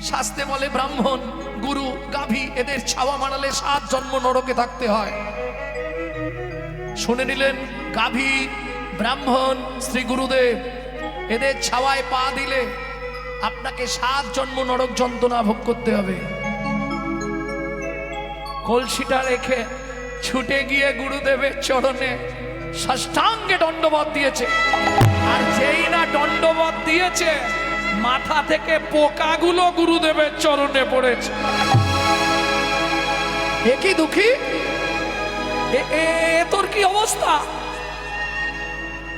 শাস্ত্রে বলে ব্রাহ্মণ, গুরু, গাভী এদের ছাওয়া মানালে 7 জন্ম নরকে থাকতে হয়। শুনে নিলেন, গাভী, ব্রাহ্মণ, শ্রী গুরুদেব এদের ছাওয়ায় পা দিলে আপনাকে 7 জন্ম নরক যন্ত্রণা ভোগ করতে হবে। কলসিটা রেখে ছুটে গিয়ে গুরুদেবের চরণে সাষ্টাঙ্গে দণ্ডবত দিয়েছে। আর যেই না দণ্ডবত দিয়েছে, মাথা থেকে পোকাগুলো গুরুদেবের চরণে পড়েছে। এ কি দুঃখী, তোর কি অবস্থা?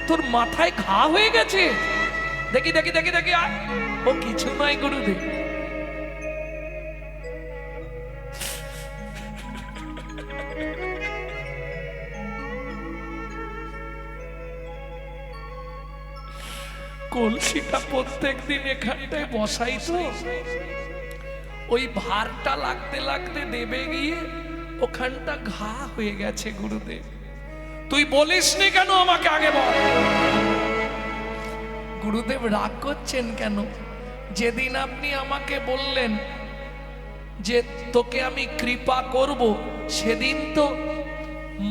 তোর মাথায় ঘা হয়ে গেছে? দেখি দেখি দেখি দেখি, ও কিছু নয় গুরুদেব। কলসিটা প্রত্যেক দিন এখানটায় বসাই তো, ওই ভারটা লাগতে লাগতে দেবে গিয়ে ওখানটা ঘা হয়ে গেছে গুরুদেব। তুই বলিস নি কেন আমাকে আগে বল। গুরুদেব রাগ করছেন কেন? যেদিন আপনি আমাকে বললেন যে তোকে আমি কৃপা করব, সেদিন তো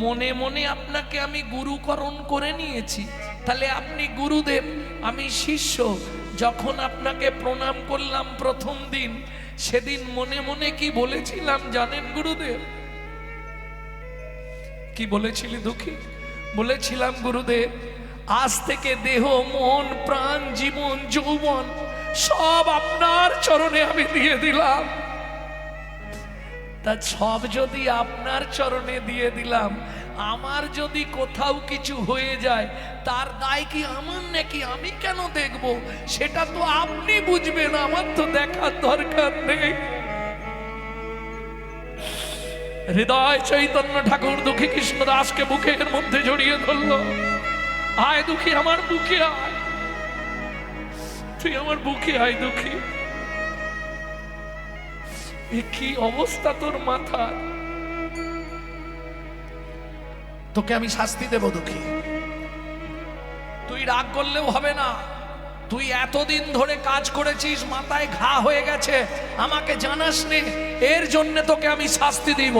মনে মনে আপনাকে আমি গুরুকরণ করে নিয়েছি। তাহলে আপনি গুরুদেব, আমি শিষ্য। যখন আপনাকে প্রণাম করলাম প্রথম দিন, সেদিন মনে মনে কি বলেছিলাম জানেন গুরুদেব? কি বলেছিলি দুঃখী? বলেছিলাম গুরুদেব, আজ থেকে দেহ, মন, প্রাণ, জীবন, যৌবন সব আপনার চরণে আমি দিয়ে দিলাম। তা সব যদি আপনার চরণে দিয়ে দিলাম, আমার যদি কোথাও কিছু হয়ে যায় তার দায় কি আমার নাকি? আমি কেন দেখব? সেটা তো আপনি বুঝবেন, আমার তো দেখার দরকার নেই। হৃদয় চৈতন্য ঠাকুর দুঃখী কৃষ্ণ দাসকে বুকের মধ্যে জড়িয়ে ধরলো। আয় দুঃখী, আমার বুকে আয়, তুই আমার বুকে আয় দুঃখী। কি অবস্থা তোর মাথা? তোকে আমি শাস্তি দেব দুঃখী। তুই রাগ করলেও হবে না। তুই এতদিন ধরে কাজ করেছিস, মাথায় ঘা হয়ে গেছে, আমাকে জানাসনি, এর জন্য তোকে আমি শাস্তি দিব।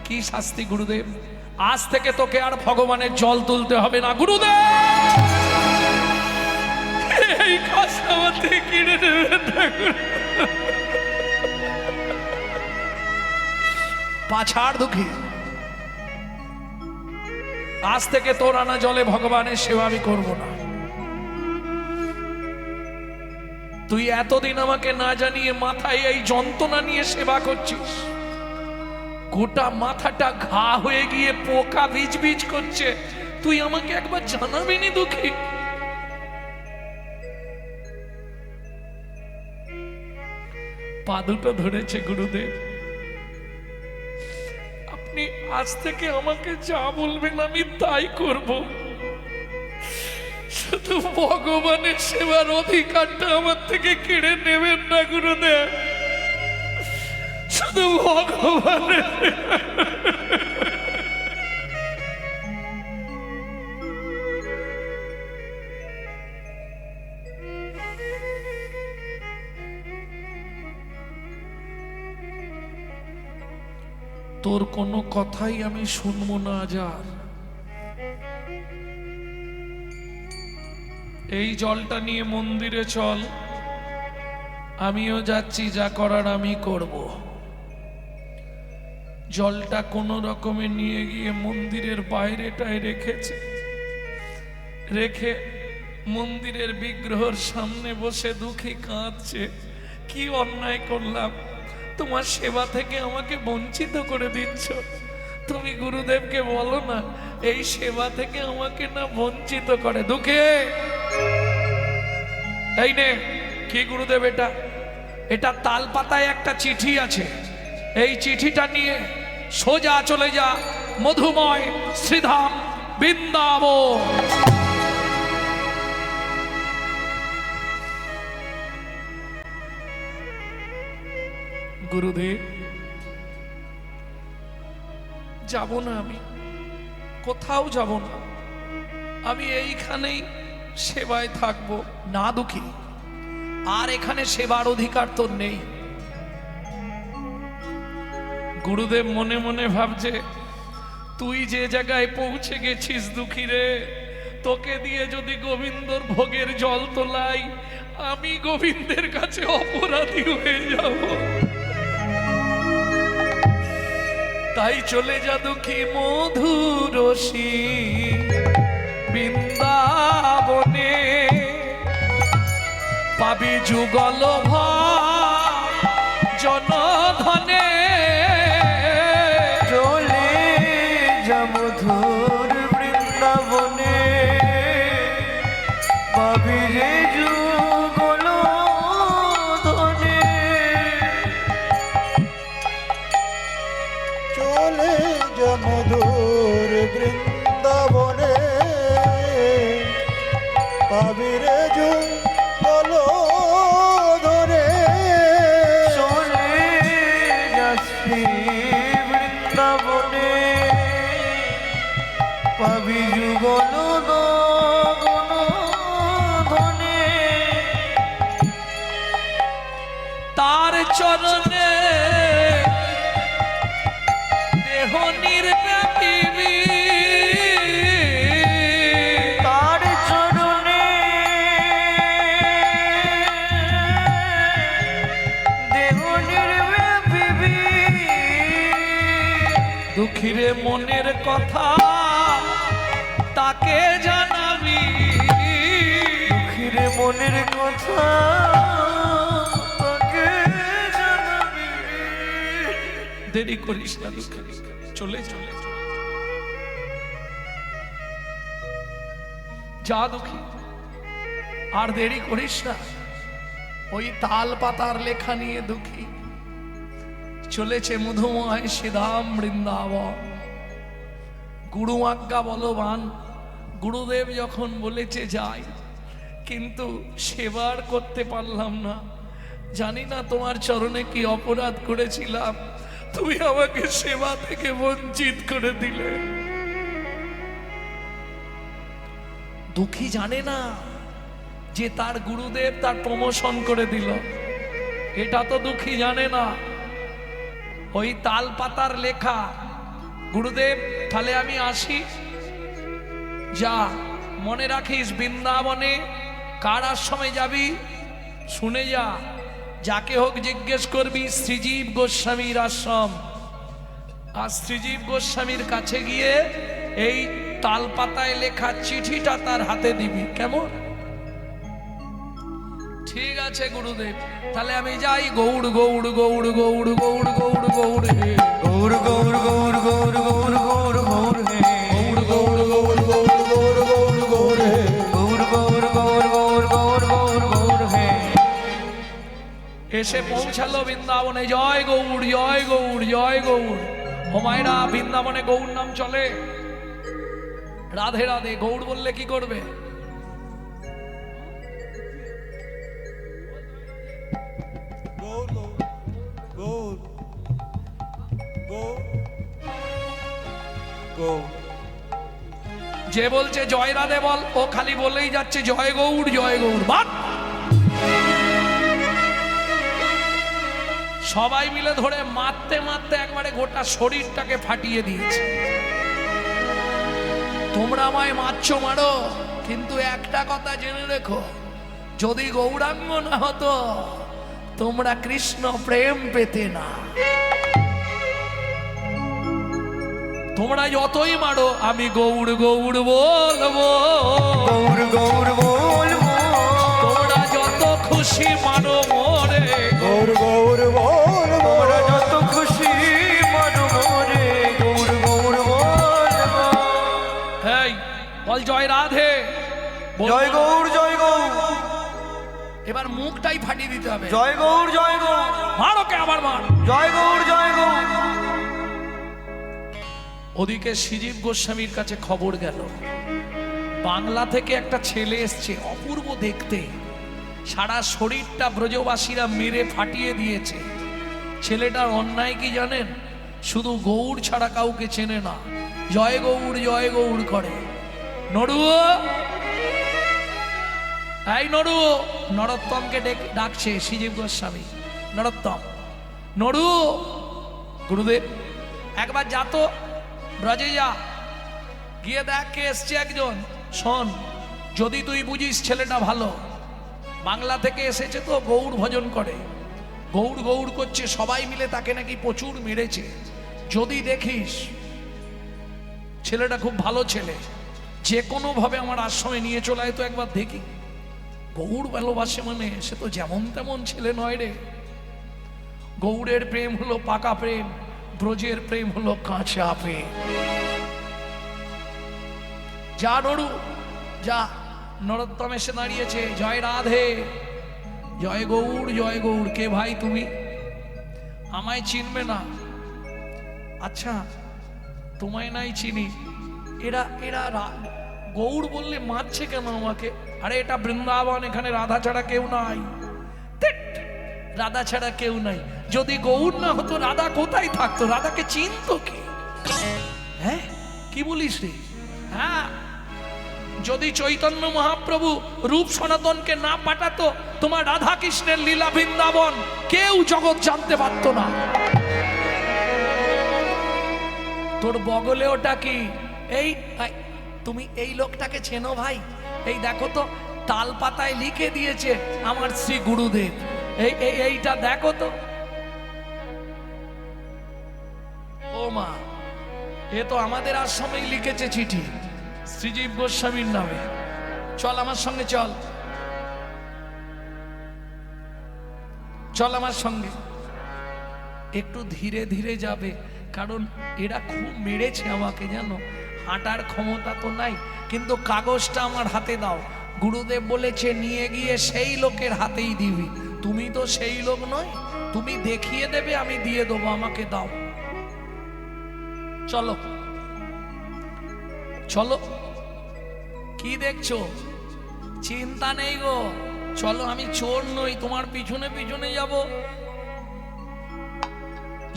কি শাস্তি গুরুদেব? আজ থেকে তোকে আর ভগবানের জল তুলতে হবে না গুরুদেব। এই কষ্ট আমাকে কিনে দেবেন ঠাকুর। পাছাড় দুঃখী, আজ থেকে তোর আনা জলে ভগবানের সেবা আমি করব না। তুই এতদিন আমাকে না জানিয়ে মাথায় এই যন্ত্রণা নিয়ে সেবা করছিস, গোটা মাথাটা ঘা হয়ে গিয়ে পোকা বীজ বীজ করছে, তুই আমাকে একবার জানাবি নি দুঃখী? পা দুটো ধরেছে গুরুদেব, আপনি আজ থেকে আমাকে যা বলবেন আমি তাই করব। শুধু ভগবানের সেবার অধিকারটা আমার থেকে কেড়ে নেবেন না গুরুদেব। শুধু ভগবানের তোর কোনো কথাই আমি শুনবো না। যার এই জলটা নিয়ে মন্দিরে চল, আমিও যাচ্ছি, যা করার আমি করব। জলটা কোনো রকমে নিয়ে গিয়ে মন্দিরের বাইরেটায় রেখেছে, রেখে মন্দিরের বিগ্রহের সামনে বসে দুঃখী কাঁদছে। কি অন্যায় করলাম, তোমার সেবা থেকে আমাকে বঞ্চিত করে দিচ্ছ। তুমি গুরুদেবকে বলো না এই সেবা থেকে আমাকে না বঞ্চিত করে। দুঃখে এই নে, কি গুরুদেব? এটা তাল পাতায় একটা চিঠি আছে, এই চিঠিটা নিয়ে সোজা চলে যা মধুময় শ্রীধাম বৃন্দাবন। গুরুদেব, যাব না, আমি কোথাও যাব না, আমি এইখানেই সেবায় থাকবো। না দুঃখী, আর এখানে সেবার অধিকার তোর নেই। গুরুদেব মনে মনে ভাবছে, তুই যে জায়গায় পৌঁছে গেছিস দুঃখী রে, তোকে দিয়ে যদি গোবিন্দর ভোগের জল তোলাই, আমি গোবিন্দের কাছে অপরাধী হয়ে যাব। তাই চলে যা দুঃখী মধুরসী বৃন্দাবনে, পাবি যুগল জনধনে। চলে যা মধুর বৃন্দাবনে, পাবি রে যুগল ধনে। চলে যা মধুর বৃন্দাবনে, পাবি রে যুগল ধরে। চলে যা শ্রী বৃন্দাবনে, পাবি যুগল ধনে। তার চরণে দেহ নির্ব্যাপিবি, তার চরণে দেহ নির্ব্যাপিবি। দুঃখীরে মনের কথা তাকে জানাবি, দুঃখীরে মনের কথা তাকে জানাবি। দেরি করিস না দুঃখী, চলে চলে যা দুঃখী, আর দেরি করিস না। ওই তাল পাতার লেখা নিয়ে দুঃখী চলেছে মধুময় শ্রীধাম বৃন্দাবন। গুরু আজ্ঞা বলবান, গুরুদেব যখন বলেছে যাই, কিন্তু সেবার করতে পারলাম না। জানি না তোমার চরণে কি অপরাধ করেছিলাম, তুমি আমাকে সেবা থেকে বঞ্চিত করে দিলে। দুঃখী জানে না যে তার গুরুদেব তার প্রমোশন করে দিল, এটা তো দুঃখী জানে না। ওই তাল পাতার লেখা, গুরুদেব তাহলে আমি আসি, যা মনে রাখিস বৃন্দাবনে কার আশ্রমে যাবি শুনে যা, যাকে হোক জিজ্ঞেস করবি শ্রীজীব গোস্বামীর আশ্রম। আর শ্রীজীব গোস্বামীর কাছে গিয়ে এই তাল পাতায় লেখা চিঠিটা তার হাতে দিবি, কেমন? ঠিক আছে গুরুদেব, তাহলে আমি যাই। গৌড় গৌড় গৌড় গৌড় গৌড় গৌড় গৌড় হে, গৌর গৌর গৌর গৌর গৌর গৌর গৌর হে, গৌড় গৌড় গৌড় গৌড় গৌড় গৌড় গৌড় হে। গৌর গৌর গৌর গৌর গৌর গৌর গৌর হে। এসে পৌঁছালো বৃন্দাবনে। জয় গৌড় জয় গৌড় জয় গৌড়। ও মায়েরা, বৃন্দাবনে গৌড় নাম চলে। রাধে রাধে গৌড় বললে কি করবে? গৌর গৌর গৌর গৌর। যে বলছে জয় রাধে বল, ও খালি বলেই যাচ্ছে জয় গৌড় জয় গৌড়। বাট! সবাই মিলে ধরে মারতে মারতে একবারে গোটা শরীরটাকে ফাটিয়ে দিয়েছে। তোমরা আমায় মারছো মারো, কিন্তু একটা কথা জেনে রেখো, যদি গৌরাঙ্গ না হতো তোমরা কৃষ্ণ প্রেম পেতে না। তোমরা যতই মারো আমি গৌড় গৌড় বলবো, গৌর গৌর বলবো। তোমরা যত খুশি মারো মোরে, গৌর গৌর বলবো। তোমরা যত খুশি মানো মোরে, গৌর গৌর বলবো। এই বল জয় রাধে, জয় গৌর জয় গৌর। এবার মুখটাই ফাটিয়ে দিতে হবে। জয় গৌর জয় গৌর। মারো কে আবার মার। জয় গৌর জয় গৌর। ওদিকে শ্রীজীব গোস্বামীর কাছে খবর গেল, বাংলা থেকে একটা ছেলে এসছে, অপূর্ব দেখতে, সারা শরীরটা ব্রজবাসীরা মেরে ফাটিয়ে দিয়েছে। ছেলেটার অন্যায় কি জানেন? শুধু গৌড় ছাড়া কাউকে চেনে না, জয় গৌড় করে। নড়ুও এই নড়ু, নরোত্তমকে ডাকছে শ্রীজীব গোস্বামী। নরোত্তম, নড়ু, গুরুদেব একবার যা তো ব্রজে যা, গিয়ে দেখ কে এসছে একজন। শোন, যদি তুই বুঝিস ছেলেটা ভালো, বাংলা থেকে এসেছে তো গৌড় ভজন করে, গৌড় গৌড় করছে, সবাই মিলে তাকে নাকি প্রচুর মেরেছে। যদি দেখিস ছেলেটা খুব ভালো ছেলে, যে কোনো ভাবে আমার আশ্রমে নিয়ে চলে আয় তো একবার দেখি। গৌড় ভালোবাসে মানে সে তো যেমন তেমন ছেলে নয় রে। গৌড়ের প্রেম হলো পাকা প্রেম, ব্রজের প্রেম হলো কাঁচা প্রেম। যা নড়ু যা। নরোত্তম এসে দাঁড়িয়েছে। জয় রাধে, জয় গৌড়, জয় গৌড়। কে ভাই তুমি? আমায় চিনবে না? আচ্ছা, তোমায় নাই চিনি। এরা এরা গৌড় বললে মারছে কেন আমাকে? আরে এটা বৃন্দাবন, এখানে রাধা ছাড়া কেউ নাই। রাধা ছাড়া কেউ নাই। যদি গৌড় না হতো রাধা কোথায় থাকতো? রাধাকে চিনতো কে? হ্যাঁ, কি বলিস রে? হ্যাঁ, যদি চৈতন্য মহাপ্রভু রূপ সনাতনকে না পাঠাতো, তোমার রাধা কৃষ্ণের লীলা বৃন্দাবন কেউ জগৎ জানতে পারতো না। তোর বগলে ওটা কি? এই তুমি এই লোকটাকে চেনো ভাই? এই দেখো তো, তাল পাতায় লিখে দিয়েছে আমার শ্রী গুরুদেব। এইটা দেখো তো। ও মা, এ তো আমাদের আশ্রমেই লিখেছে চিঠি শ্রীজীব গোস্বামীর নামে। চল আমার সঙ্গে, চল চল আমার সঙ্গে। একটু ধীরে ধীরে যাবে, কারণ এরা খুব মেরেছে আমাকে, জানো। হাঁটার ক্ষমতা তো নাই, কিন্তু কাগজটা আমার হাতে দাও। গুরুদেব বলেছে নিয়ে গিয়ে সেই লোকের হাতেই দিবি। তুমি তো সেই লোক নয়, তুমি দেখিয়ে দেবে, আমি দিয়ে দেবো, আমাকে দাও। চলো চলো। কি দেখছো? চিন্তা নেই গো, চলো। আমি চোর নই, তোমার পিছনে পিছনে যাব।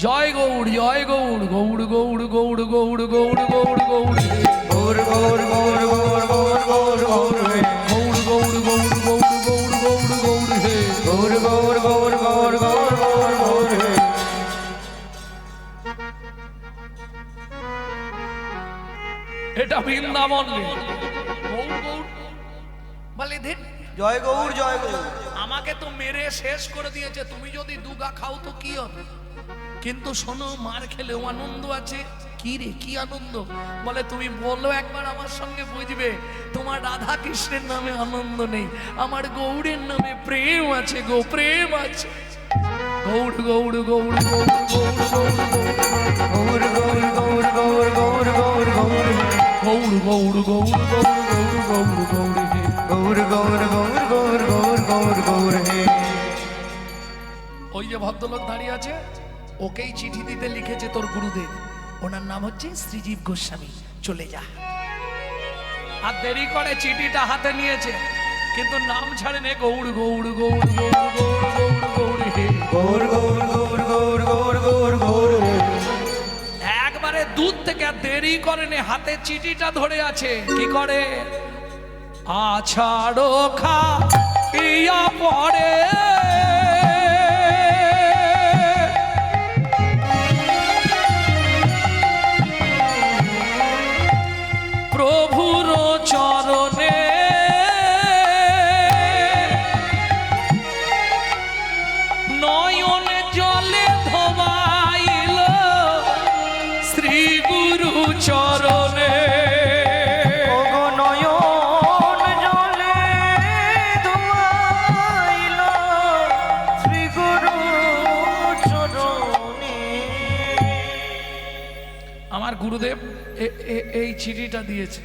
জয় গৌড়, জয় গৌড়, গৌড় গৌড় গৌড় গৌড় গৌড় গৌড় গৌড় গৌর গৌর গৌর গৌর গৌর গৌর গৌর হে। গৌড় গৌড় গৌড় গৌড় গৌড় গৌড় গৌড় হে। গৌর গৌর গৌর গৌর গৌর গৌর গৌর হে। এটা বৃন্দাবন রে। গৌড় গৌড় বলে ধেন। জয় গৌর, জয় গৌর। আমাকে তো মেরে শেষ করে দিয়েছে, তুমি যদি দুগা খাও তো কি হবে? কিন্তু শোনো, মার খেলেও আনন্দ আছে। কি রে, কি আনন্দ? বলে তুমি বলো একবার আমার সঙ্গে, বুঝবে। তোমার রাধা কৃষ্ণের নামে আনন্দ নেই, আমার গৌড়ের নামে প্রেম আছে গো, প্রেম আছে। গৌড় গৌড় গৌড় গৌড় গৌড় গৌড় গৌর গৌর গৌর গৌর গৌর গৌর গৌর হে। গৌড় গৌড় গৌড় গৌড় গৌড় গৌড় গৌড় হে। গৌর গৌর গৌর গৌর গৌর গৌর গৌর হে। ওই যে ভদ্রলোক দাঁড়িয়ে আছে, ওকেই চিঠি দিতে লিখেছে তোর গুরুদেব। ওনার নাম হচ্ছে শ্রীজীব গোস্বামী। চলে যা। আর দেরি করে চিঠিটা হাতে নিয়েছে, কিন্তু নাম ছাড়েনি। গৌড় গৌড় গৌড় গৌড় গৌড় গৌড় গৌড় হে। গৌর গৌর গৌর গৌর গৌর গৌর গৌর হে। একবারে দূর থেকে, দেরি করেনি, হাতে চিঠিটা ধরে আছে। কি করে? আছাড়ো খা ইয়া পড়ে প্রভুর চরণে, নয়ন জলে ধোবাইল শ্রী গুরু চরণে। ওগো নয়ন জলে ধোয়াইল শ্রী গুরু চরণে। আমার গুরুদেব এই চিঠিটা দিয়েছে।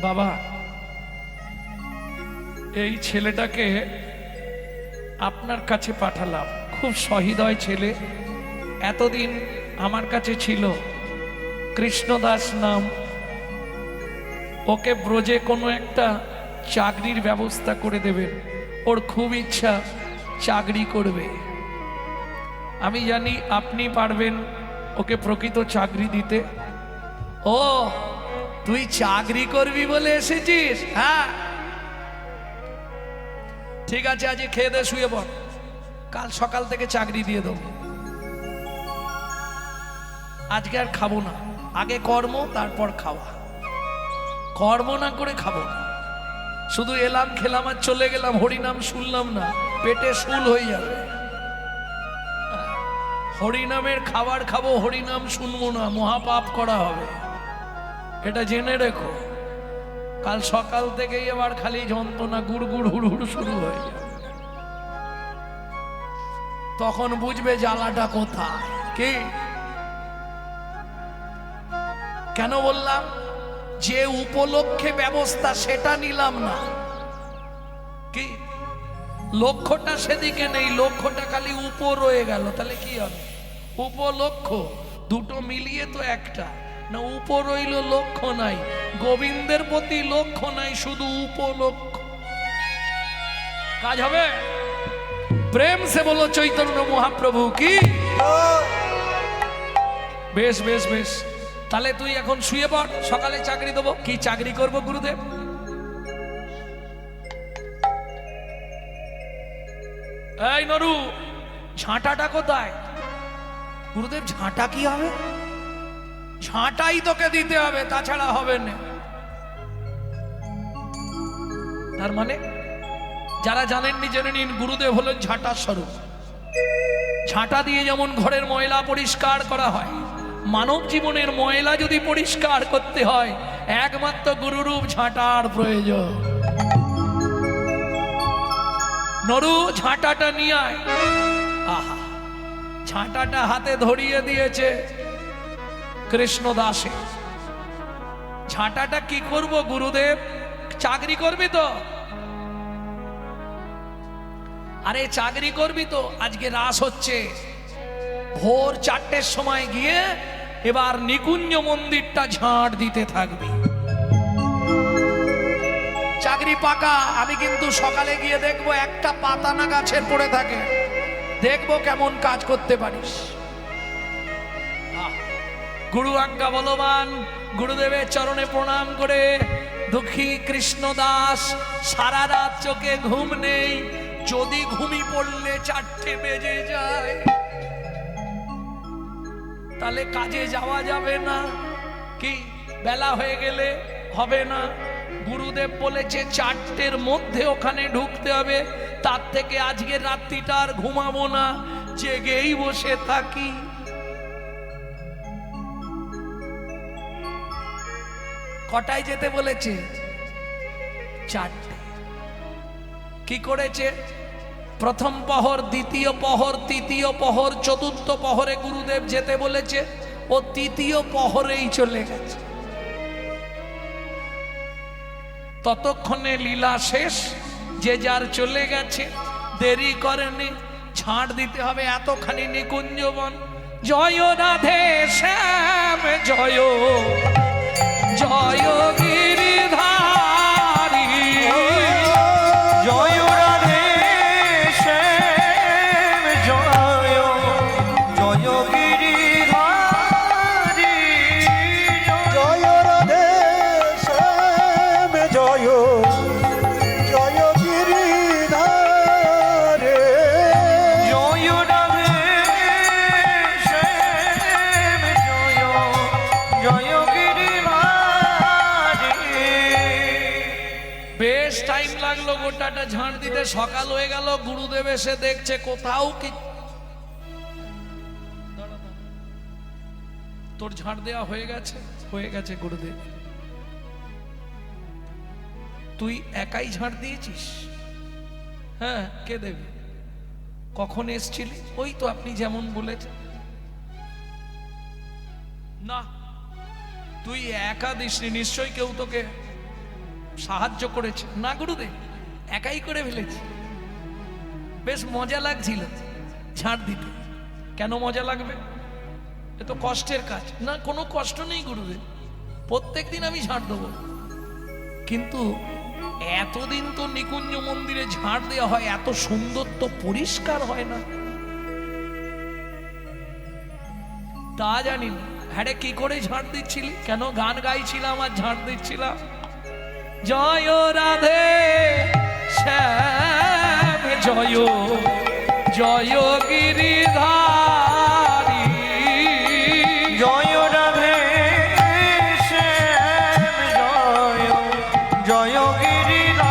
বাবা, এই ছেলেটাকে আপনার কাছে পাঠালাম। খুব সহৃদয় ছেলে, এতদিন আমার কাছে ছিল। কৃষ্ণদাস নাম। ওকে ব্রজে কোনো একটা চাকরির ব্যবস্থা করে দেবেন। ওর খুব ইচ্ছা চাকরি করবে। আমি জানি আপনি পারবেন ওকে প্রকৃত চাকরি দিতে। ও তুই চাকরি করবি বলে এসেছিস? হ্যাঁ, ঠিক আছে, আজ খেয়ে দে, শুয়ে পড়, কাল সকাল থেকে চাকরি দিয়ে দেবো। আজকে আর খাবো না, আগে কর্ম তারপর খাওয়া। কর্ম না করে খাবো না, শুধু এলাম খেলাম আর চলে গেলাম, হরিনাম শুনলাম না, পেটে শুল হয়ে যাবে। হরিনামের খাবার খাবো, হরিনাম শুনবো না, মহাপাপ করা হবে, এটা জেনে রেখো। কাল সকাল থেকেই এবার খালি যন্ত্রণা, গুড় গুড় হুড় হুড় শুরু হয়ে যাবে। তখন বুঝবে জ্বালাটা কোথায়। কি কেন বললাম? যে উপলক্ষে ব্যবস্থা সেটা নিলাম না, কি লক্ষ্যটা সেদিকে নেই, লক্ষ্যটা খালি উপর রয়ে গেল, তাহলে কি হবে? উপলক্ষ দুটো মিলিয়ে তো একটা না, উপর রইল, লক্ষ্য নাই, গোবিন্দের প্রতি লক্ষ্য নাই, শুধু উপলক্ষ। কাজ হবে? প্রেম সে বলো চৈতন্য মহাপ্রভু কি। বেশ বেশ বেশ, তাহলে তুই এখন শুয়ে পড়, সকালে চাকরি দেবো। কি চাকরি করব গুরুদেব? এই নরু, ঝাঁটাটা কোথায়? গুরুদেব ঝাঁটা কি হবে? ঝাঁটাই তোকে দিতে হবে, তাছাড়া হবে না। তার মানে যারা জানেননি জেনে নিন, গুরুদেব হলেন ঝাঁটার স্বরূপ। ঝাঁটা দিয়ে যেমন ঘরের ময়লা পরিষ্কার করা হয়, মানব জীবনের ময়লা যদি পরিষ্কার করতে হয়, একমাত্র গুরুরূপ ঝাঁটার প্রয়োজন। নরু, ঝাঁটাটা নিয়ে আয়। আহা, ঝাঁটাটা হাতে ধরিয়ে দিয়েছে কৃষ্ণদাসে। ঝাঁটাটা কি করব গুরুদেব? চাকরি করবি তো? আরে চাকরি করবি তো? আজকে রাস হচ্ছে, ভোর 4টের সময় গিয়ে এবার নিকুঞ্জ মন্দিরটা ঝাঁট দিতে থাকবি। চাকরি পাকা। আমি কিন্তু সকালে গিয়ে দেখবো একটা পাতা না গাছের পড়ে থাকে, দেখবো কেমন কাজ করতে পারিস। গুরু আজ্ঞা বলবান, গুরুদেবের চরণে প্রণাম করে দুঃখী কৃষ্ণদাস সারা রাত চোখে ঘুম নেই। যদি ঘুমি পড়লে 4টে বেজে যায়, তাহলে কাজে যাওয়া যাবে না। কি বেলা হয়ে গেলে হবে না। গুরুদেব বলেছে 4টের মধ্যে ওখানে ঢুকতে হবে। তার থেকে আজকের রাত্রিটা আর ঘুমাবো না, জেগেই বসে থাকি। কটায় যেতে বলেছে? 4টে। কি করেছে? প্রথম প্রহর, দ্বিতীয় প্রহর, তৃতীয় প্রহর, চতুর্থ প্রহরে গুরুদেব যেতে বলেছে, ও তৃতীয় প্রহরেই চলে গেছে। ততক্ষণে লীলা শেষ, যে যার চলে গেছে, দেরি করেনি। ঝাঁট দিতে হবে এতখানি নিকুঞ্জবন। জয় রাধে শ্যাম জয়, জয় গিরিধারী, জয় রাধে শ্যাম জয়, জয় গিরিধারী, জয় রাধে শ্যাম জয়, জয় গিরিধারে, জয় রাধে শ্যাম জয়, জয় গিরিধারী। বেশ টাইম লাগলো গোটাটা ঝাঁট দিতে। সকাল হয়ে গেল, গুরুদেব এসে দেখছে কোথাও কি। তোর ঝাঁট দেওয়া হয়ে গেছে? হয়ে গেছে গুরুদেব। তুই একাই ঝাঁট দিয়েছিস? হ্যাঁ, কে দেবে? কখন এসছিলি? ওই তো আপনি যেমন বলেছেন। না, তুই একা দিসনি, নিশ্চয়ই কেউ তোকে সাহায্য করেছে। না গুরুদেব, একাই করে ফেলেছি। বেশ মজা লাগছিল ঝাঁট দিতে। কেন মজা লাগবে? এ তো কষ্টের কাজ। না, কোনো কষ্ট নেই গুরুদেব, প্রত্যেকদিন আমি ঝাঁট দেবো। কিন্তু এতদিন তো নিকুঞ্জ মন্দিরে ঝাঁট দেওয়া হয়, এত সুন্দর তো পরিষ্কার হয় না। তা জানি না। হ্যাঁ রে, কি করে ঝাড় দিচ্ছিলি? কেন গান গাইছিলাম আর ঝাড় দিচ্ছিলাম? জয় রাধে শ্যাম জয় জয় গিরিধারী, জয় রাধে শ্যাম জয় জয় গিরিধারী।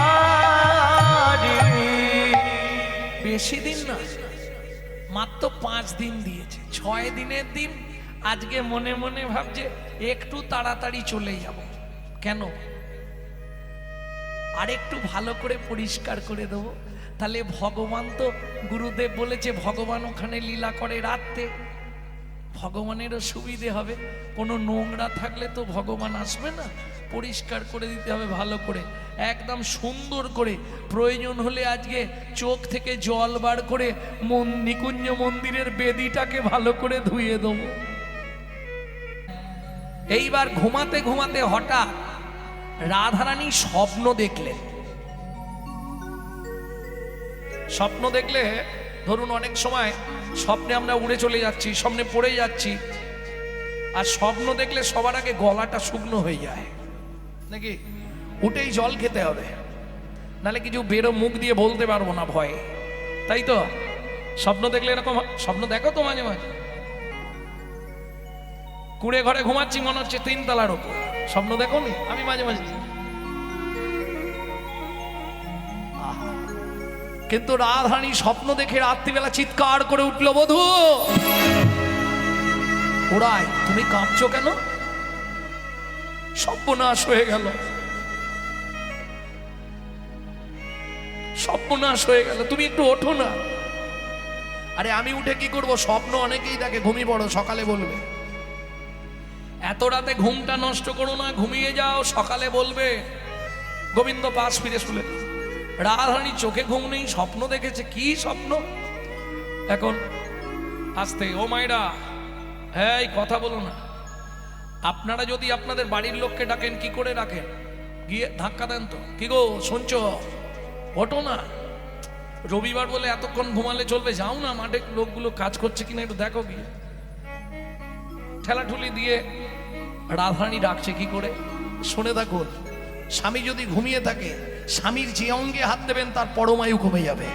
বেশি দিন না, মাত্র 5 দিন দিয়েছে। 6 দিনের দিন আজকে মনে মনে ভাবছে একটু তাড়াতাড়ি চলে যাব। কেন? আর একটু ভালো করে পরিষ্কার করে দেবো। তাহলে ভগবান তো, গুরুদেব বলেছে ভগবান ওখানে লীলা করে রাত্রে, ভগবানেরও সুবিধে হবে। কোনো নোংরা থাকলে তো ভগবান আসবে না, পরিষ্কার করে দিতে হবে ভালো করে, একদম সুন্দর করে। প্রয়োজন হলে আজকে চোখ থেকে জল বার করে নিকুঞ্জ মন্দিরের বেদিটাকে ভালো করে ধুয়ে দেবো। এইবার ঘুমাতে ঘুমাতে হঠাৎ রাধারানী স্বপ্ন দেখলেন। স্বপ্ন দেখলে ধরুন অনেক সময় স্বপ্নে আমরা উড়ে চলে যাচ্ছি, স্বপ্নে পড়ে যাচ্ছি, আর স্বপ্ন দেখলে সবার আগে গলাটা শুকনো হয়ে যায় নাকি, উঠেই জল খেতে হবে, নাহলে কিছু বেরো মুখ দিয়ে বলতে পারবো না ভয়ে। তাই তো স্বপ্ন দেখলে এরকম স্বপ্ন দেখো তো মাঝে মাঝে? কুড়ে ঘরে ঘুমাচ্ছি, মনে হচ্ছে 3 তলার ওপর। স্বপ্ন দেখো নি? আমি মাঝে মাঝে। কিন্তু রাধারানী স্বপ্ন দেখে রাত্রিবেলা চিৎকার করে উঠল, বধূ ওরাই তুমি কাঁপছো কেন? সর্বনাশ হয়ে গেল, সর্বনাশ হয়ে গেল, তুমি একটু ওঠো না। আরে আমি উঠে কি করব? স্বপ্ন অনেকেই দেখে, ঘুমিয়ে পড়ো, সকালে বলবে। এত রাতে ঘুমটা নষ্ট করো না, ঘুমিয়ে যাও, সকালে বলবে। গোবিন্দ পাশ ফিরে শুলে, রাধারানী চোখে ঘুম নেই, স্বপ্ন দেখেছে। কি স্বপ্ন? এখন আস্তে, ও মায়েরা, হ্যাঁ এই কথা বলো না। আপনারা যদি আপনাদের বাড়ির লোককে ডাকেন, কি করে ডাকেন? গিয়ে ধাক্কা দেন তো, কি গো শুনছো, ওঠো না। রবিবার বলে এতক্ষণ ঘুমালে চলবে? যাও না মাঠে, লোকগুলো কাজ করছে কিনা একটু দেখো গিয়ে। ঠেলাঠুলি দিয়ে রাধারানী ডাকছে কি করে? শুনে থাকুন, স্বামী যদি ঘুমিয়ে থাকে, স্বামীর যে অঙ্গে হাত দেবেন তার পরমায়ু কমে যাবে।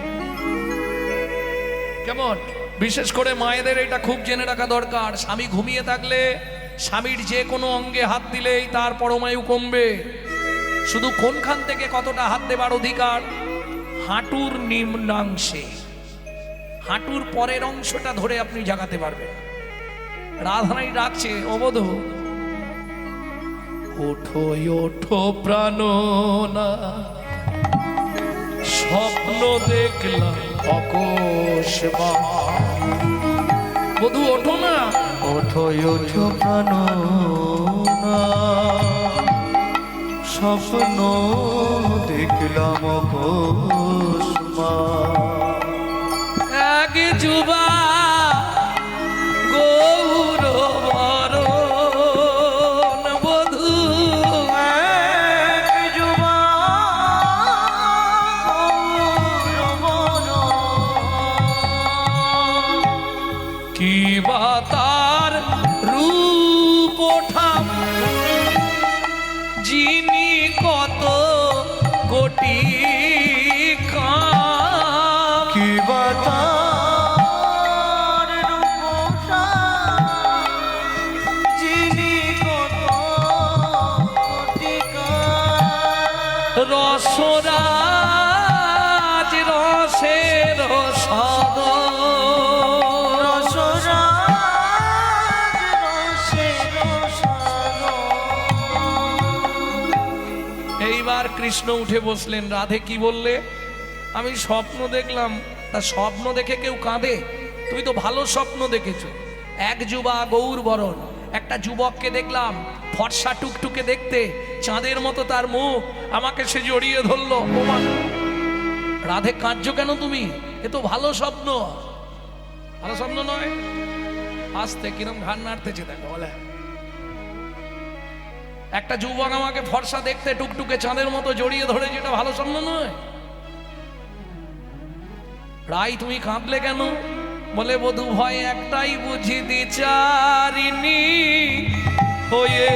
কেমন? বিশেষ করে মায়েদের এটা খুব জেনে রাখা দরকার। স্বামী ঘুমিয়ে থাকলে স্বামীর যে কোনো অঙ্গে হাত দিলেই তার পরমায়ু কমবে। শুধু কোনখান থেকে কতটা হাত দেবার অধিকার? হাঁটুর নিম্নাংশে, হাঁটুর পরের অংশটা ধরে আপনি জাগাতে পারবেন। রাধারানী ডাকছে, ও বধূ ওঠো ওঠো প্রাণনা, স্বপ্ন দেখলাম অকস্মাৎ। বধূ ওঠো না, ওঠো ওঠো প্রাণনা, স্বপ্ন দেখলাম অকস্মাৎ। এক যুবা গৌর বরণ, বধূ এক যুবা গৌর বরণ। কি বা তার রূপ ওঠাম, যিনি কত কোটি কাম। কি বা তার রূপসা, যিনি কত কোটি কাম। রসরাজ রসের সাগর, রসরাজ রসের সাগর। এইবার কৃষ্ণ উঠে বসলেন। রাধে কি বললে? আমি স্বপ্ন দেখলাম। তা স্বপ্ন দেখে কেউ কাঁদে? তুই তো ভালো স্বপ্ন দেখেছো। এক যুবা গৌর বরণ, একটা যুবককে দেখলাম, ফর্সা টুকটুকে দেখতে, চাঁদের মতো তার মুখ, আমাকে সে জড়িয়ে ধরলো। ও মা! রাধে কাঁদছো কেন তুমি? এ তো ভালো স্বপ্ন। ভালো স্বপ্ন নয়? আস্তে কিরম ঘাড় নাড়তেছে দেখো। বলে একটা যুবক আমাকে ফর্সা দেখতে, টুকটুকে চাঁদের মতো জড়িয়ে ধরে, যেটা ভালো স্বপ্ন নয়? রাই তুমি কাঁদলে কেন? বলে বধূ ভয় একটাই বুঝি বিচারিনি হয়ে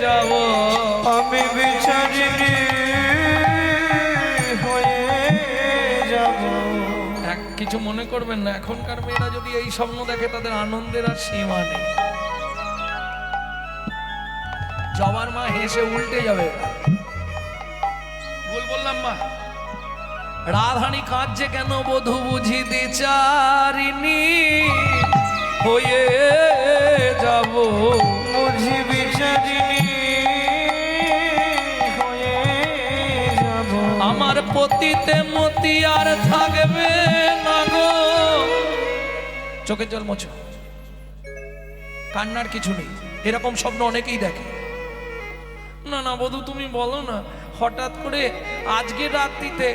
যাব। আমি বিচারিনি হয়ে যাব। কিছু মনে করবেন না, এখনকার মেয়েরা যদি এই স্বপ্ন দেখে তাদের আনন্দের আর সীমা নেই। জবার মা হেসে উল্টে যাবে। ভুল বললাম মা? রাধানী কাঁদছে কেন? বধূ বুঝিতে চারিনি হয়ে যাব। বুঝি বিচারিনি হয়ে যাব। আমার পতিতে মতি আর থাকবে না গো। চোখের জল মোছো, কান্নার কিছু নেই। এরকম স্বপ্ন অনেকেই দেখে। না না বধূ তুমি বলো না, হঠাৎ করে আজকে রাত্রিতে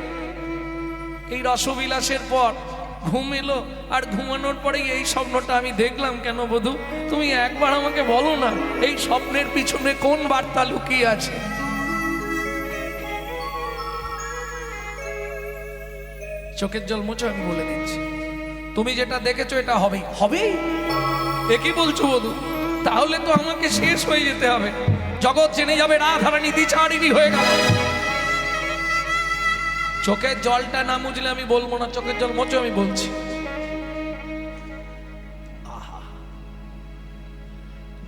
এই রসবিলাসের পর ঘুম এলো, আর ঘুমানোর পরে এই স্বপ্নটা আমি দেখলাম কেন বধূ? তুমি একবার আমাকে বলো না, এই স্বপ্নের পিছনে কোন বার্তা লুকিয়ে আছে? চোখের জল মোছো, আমি বলে দিচ্ছি। তুমি যেটা দেখেছো এটা হবেই হবেই। এ কি বলছো বধূ? তাহলে তো আমাকে শেষ হয়ে যেতে হবে, জগৎ জেনে যাবে রাধারানী দ্বিচারিণী হয়ে গেল। চোখের জলটা না মুছলে আমি বলবো না। চোখের জল মোছো, আমি বলছি।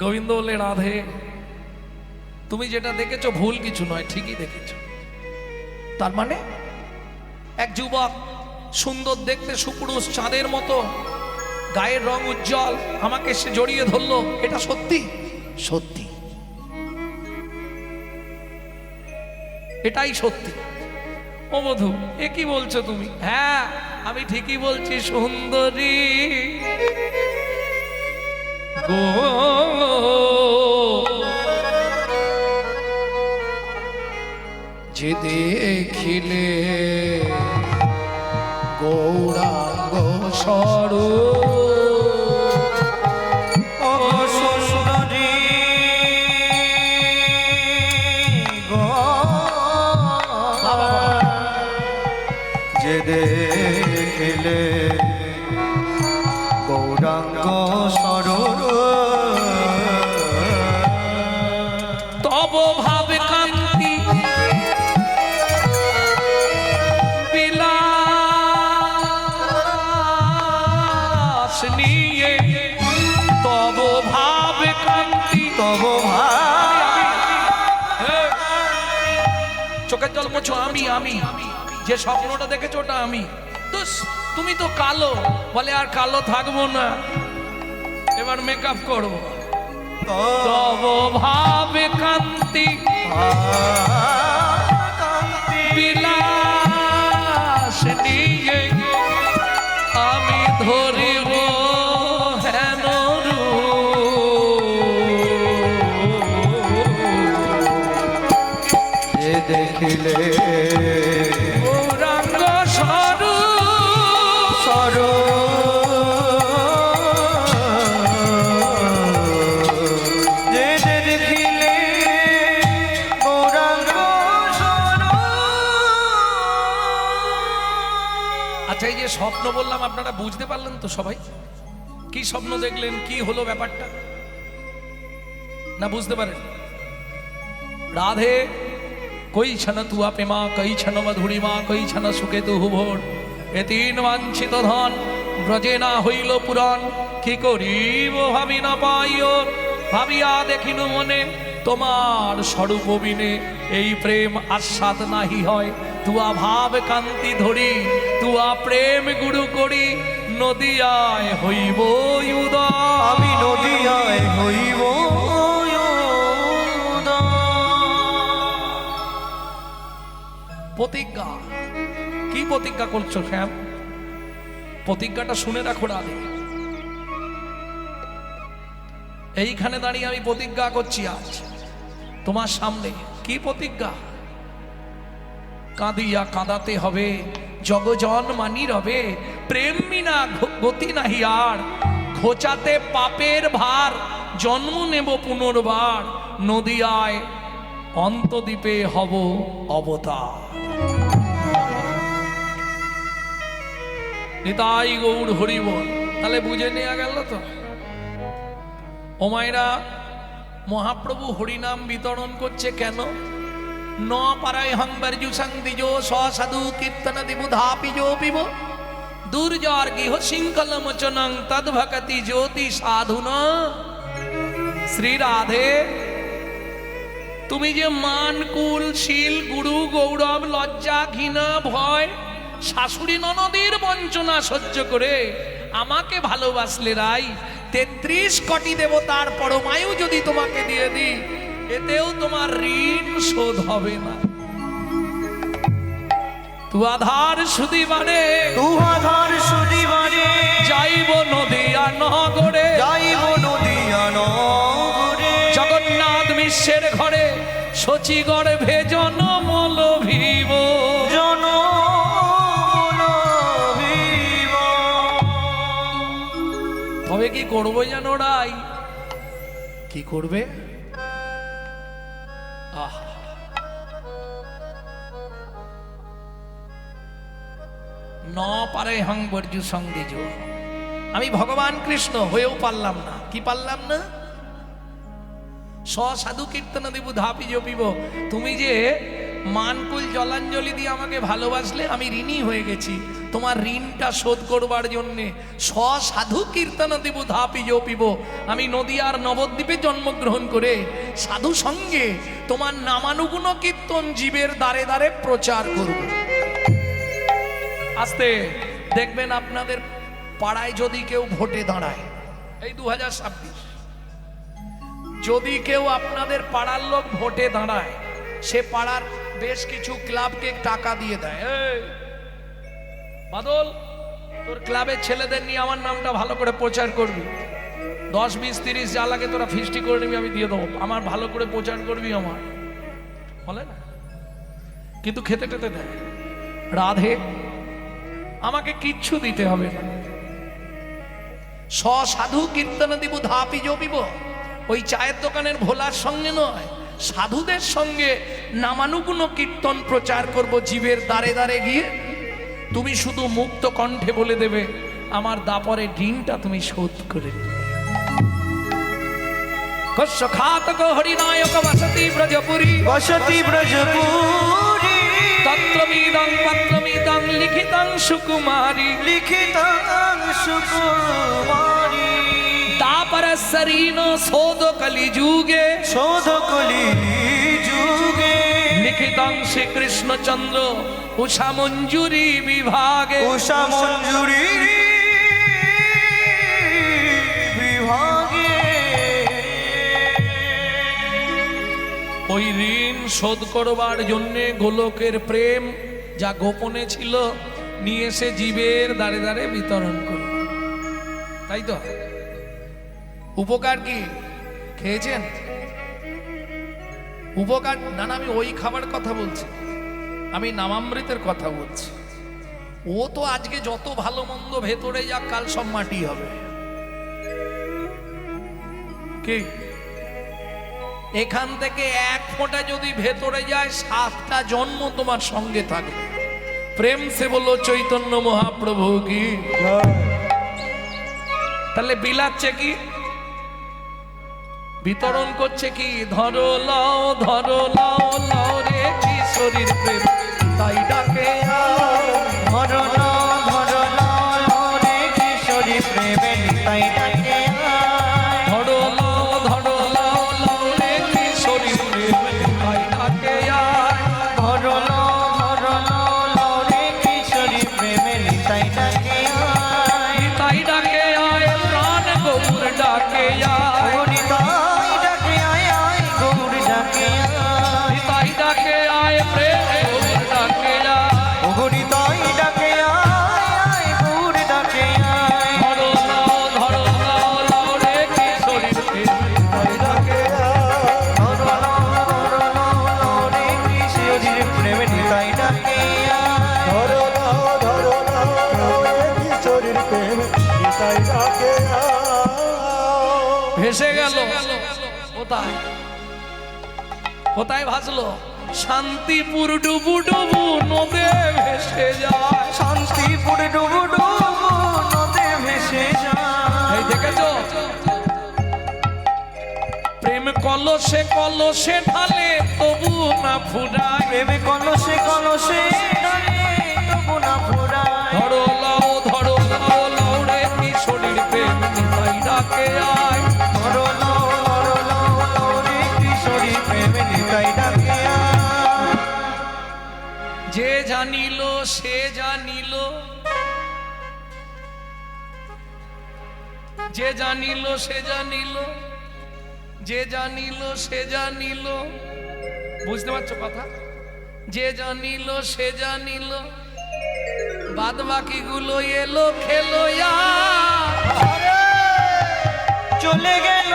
গোবিন্দ বলে রাধে তুমি যেটা দেখেছো ভুল কিছু নয়, ঠিকই দেখেছো। তার মানে এক যুবক সুন্দর দেখতে, সুপুরুষ, চাঁদের মতো, গায়ের রং উজ্জ্বল, আমাকে সে জড়িয়ে ধরলো, এটা সত্যি? সত্যি, এটাই সত্যি। ও বধূ এ কি বলছো তুমি? হ্যাঁ আমি ঠিকই বলছি সুন্দরী গো। যে দেখিলে গৌরাঙ্গ স্বরূপ, ও সুন্দরী গো, যে দেখিলে গৌরাঙ্গ স্বরূপ, তব ভাব কান্তি বিলাস নিয়ে, তব ভাব কান্তি। তব চোখের জল মোছো। আমি যে স্বপ্নটা দেখেছো ওটা আমি। তো তুমি তো কালো, বলে আর কালো থাকবো না, এবার মেকআপ করবো। তব ভাবে কান্তি বিলাস নিয়ে আমি ধরিব হেন রূপ, যে দেখিলে গৌরাঙ্গ স্বরূপ, যে দেখিলে গৌরাঙ্গ স্বরূপ। আচ্ছা এই যে স্বপ্ন বললাম আপনারা বুঝতে পারলেন তো সবাই? কি স্বপ্ন দেখলেন, কি হলো ব্যাপারটা? না বুঝতে পারেন? রাধে কই ছন তুয়া প্রেমা, কই ছন মধুরিমা, কই ছন সুখে তু ভোর, এ তিন বাঞ্ছিত ধন ব্রজে না হইল পুরাণ, কি করিব ভাবি না পাইও, ভাবিয়া দেখিনু মনে তোমার স্বরূপ বিনে এই প্রেম আস্বাদ নাহি হয়, তুয়া ভাব কান্তি ধরি, তুয়া প্রেম গুরু করি, নদিয়ায় হইব উদয়। আমি নদিয়ায় হইব প্রতিজ্ঞা। কি প্রতিজ্ঞা করছো শ্যাম? প্রতিজ্ঞাটা শুনে রাখো রাধে। এইখানে দাঁড়িয়ে আমি প্রতিজ্ঞা করছি আজ তোমার সামনে। কি প্রতিজ্ঞা? কাঁদিয়া কাঁদাতে হবে, জগজন মানি রবে, প্রেম বিনা গতি নাহি আর, ঘোচাতে পাপের ভার, জন্ম নেব পুনর্বার, নদিয়ায় অন্তদ্বীপে হব অবতার। নিতাই গৌর হরি বল। তাহলে বুঝে নেওয়া গেল তো। ও মায়েরা, মহাপ্রভু হরিনাম বিতরণ করছে কেন? ন পারায় হংবর্জু সংদিজ সাধু কীর্তন দিবুধাপিজো পিব দুর্জর গৃহ শৃঙ্খল মোচনং তদ্ভকতি জ্যোতি সাধুনা। শ্রী রাধে, তুমি যে মান কুল শীল গুরু গৌরব লজ্জা ঘৃণা ভয় শাশুড়ি ননদের বঞ্চনা সহ্য করে আমাকে ভালোবাসলে রাই, 33 কোটি দেবতার পরমায়ু যদি তোমাকে দিয়ে দিই, এতেও তোমার ঋণ শোধ হবে না। তু আধার সুদিবারে, তু আধার সুদিবারে, যাইব নদিয়া নগরে, যাইব নদিয়া নগরে, জগন্নাথ বিশ্বের ঘরে শচী গর্ভে জনম লভিব, জনম লভিব। তবে কি করবো জানো রাই? কি করবে? আহা, ন পারে হং বর্জু সংদিজ। আমি ভগবান কৃষ্ণ হয়েও পারলাম না। কি পারলাম না? সাধু কীর্তন দিব ধাপি জপিব। তুমি যে মানকুল জলাঞ্জলি দিয়ে আমাকে ভালোবাসলে, আমি ঋণী হয়ে গেছি। তোমার ঋণটা শোধ করবার জন্যে সাধু কীর্তন দিব ধাপি জপিব। আমি নদিয়ার নবদ্বীপে জন্মগ্রহণ করে সাধু সঙ্গে তোমার নামানুগুণ কীর্তন জীবের দ্বারে দ্বারে প্রচার করব। আস্তে দেখবেন আপনাদের পাড়ায় যদি কেউ ভোটে দাঁড়ায়, এই 2026, যদি কেউ আপনাদের পাড়ার লোক ভোটে দাঁড়ায়, সে পাড়ার বেশ কিছু ক্লাবকে টাকা দিয়ে দেয়। এই বাদল, তোর ক্লাবের ছেলেদের নিয়ে আমার নামটা ভালো করে প্রচার করবি, 10, 20, 30 যা লাগে তোরা ফিস্টি করে নিবি, আমি দিয়ে দেবো, আমার ভালো করে প্রচার করবি আমার, বলে না? কিন্তু খেতে টেতে দেয়। রাধে, আমাকে কিচ্ছু দিতে হবে না। সাধু কীর্তন দিব ধাপি জপিব। ওই চায়ের দোকানের ভোলার সঙ্গে নয়, সাধুদের সঙ্গে নামানুগুণ কীর্তন প্রচার করব জীবের দ্বারে দ্বারে গিয়ে। তুমি শুধু মুক্ত কণ্ঠে বলে দেবে, আমার দাপরের ঋণটা তুমি শোধ করে দেবে। কস্য খাতক হরিনায়ক বসতি ব্রজপুরী, বসতি ব্রজপুরী, তত্রমিদং পত্রমিদং লিখিতং সুকুমারী, লিখিতং সুকুমারী, তাপরসরীন শোধ কলি যুগে, শোধ কলি যুগে, লিখিতং শ্রীকৃষ্ণচন্দ্র উষা মঞ্জুরি বিভাগে, উষা মঞ্জুরি বিভাগে। ওই ঋণ শোধ করবার জন্যে গোলকের প্রেম যা গোপনে ছিল নিয়ে এসে জীবের দ্বারে দ্বারে বিতরণ করল। তাই তো? উপকার কি খেয়েছেন? উপকার না, না, আমি ওই খাবার কথা বলছি, আমি নামামৃতের কথা বলছি। ও তো আজকে যত ভালো মন্দ ভেতরে যাক, কাল সব মাটি হবে। কি এখান থেকে এক ফোঁটা যদি ভেতরে যায়, 7টা জন্ম তোমার সঙ্গে থাকবে। প্রেম সে বলো চৈতন্য মহাপ্রভু কি। তাহলে বিলাচ্ছে কি, বিতরণ করছে কি? ধরো লাও লাও রে কিশোরীর প্রেম, তাই ডাকে ধরো নাও রে কিশোরী প্রেমে, তাই ডাকে ধরো লাও রে কিশোরীর প্রেম, তাই ডাকে ধরো নাও রে কিশোরী প্রেমে, তাই ডাকে তাই ডাকে আয় প্রাণ গৌর ডাকে তাই ডাকে আয় গৌর ডাকে তাই ডাকে আয় প্রেম গৌর ডাকে গৌরী, তাই ডাকে আয় গৌর ডাকে ধরো লাও রে কিশোরীর প্রেম, তাই ডাকে ধরো নাও রে কিশোরী প্রেমে, তাই ডাকে ধরো নাও রে কিশোরীর প্রেম, নিতাই ডাকে ভেসে গেল কোথায়? কোথায় ভাসলো? শান্তিপুর ডুবু ডুবু নদে ভেসে যায়, শান্তিপুর ডুবু ডুবু কলসে কলসে ঢালে তবু না ফুরায়, প্রেম কলসে কলসে ঢালে তবু না ফুরায়। ধরো লাও লাও রে কিশোরীর প্রেম নিতাই ডাকে আয়। ধরো লাও রে কিশোরী প্রেম নিতাই ডাকে আয়। যে জানিল সে জানিল, যে জানিল সে জানিল, যে জানিল সে জানিল, বুঝতে পারছো কথা? যে জানিল সে জানিল, বাদ বাকি গুলো এলো খেলো চলে গেল।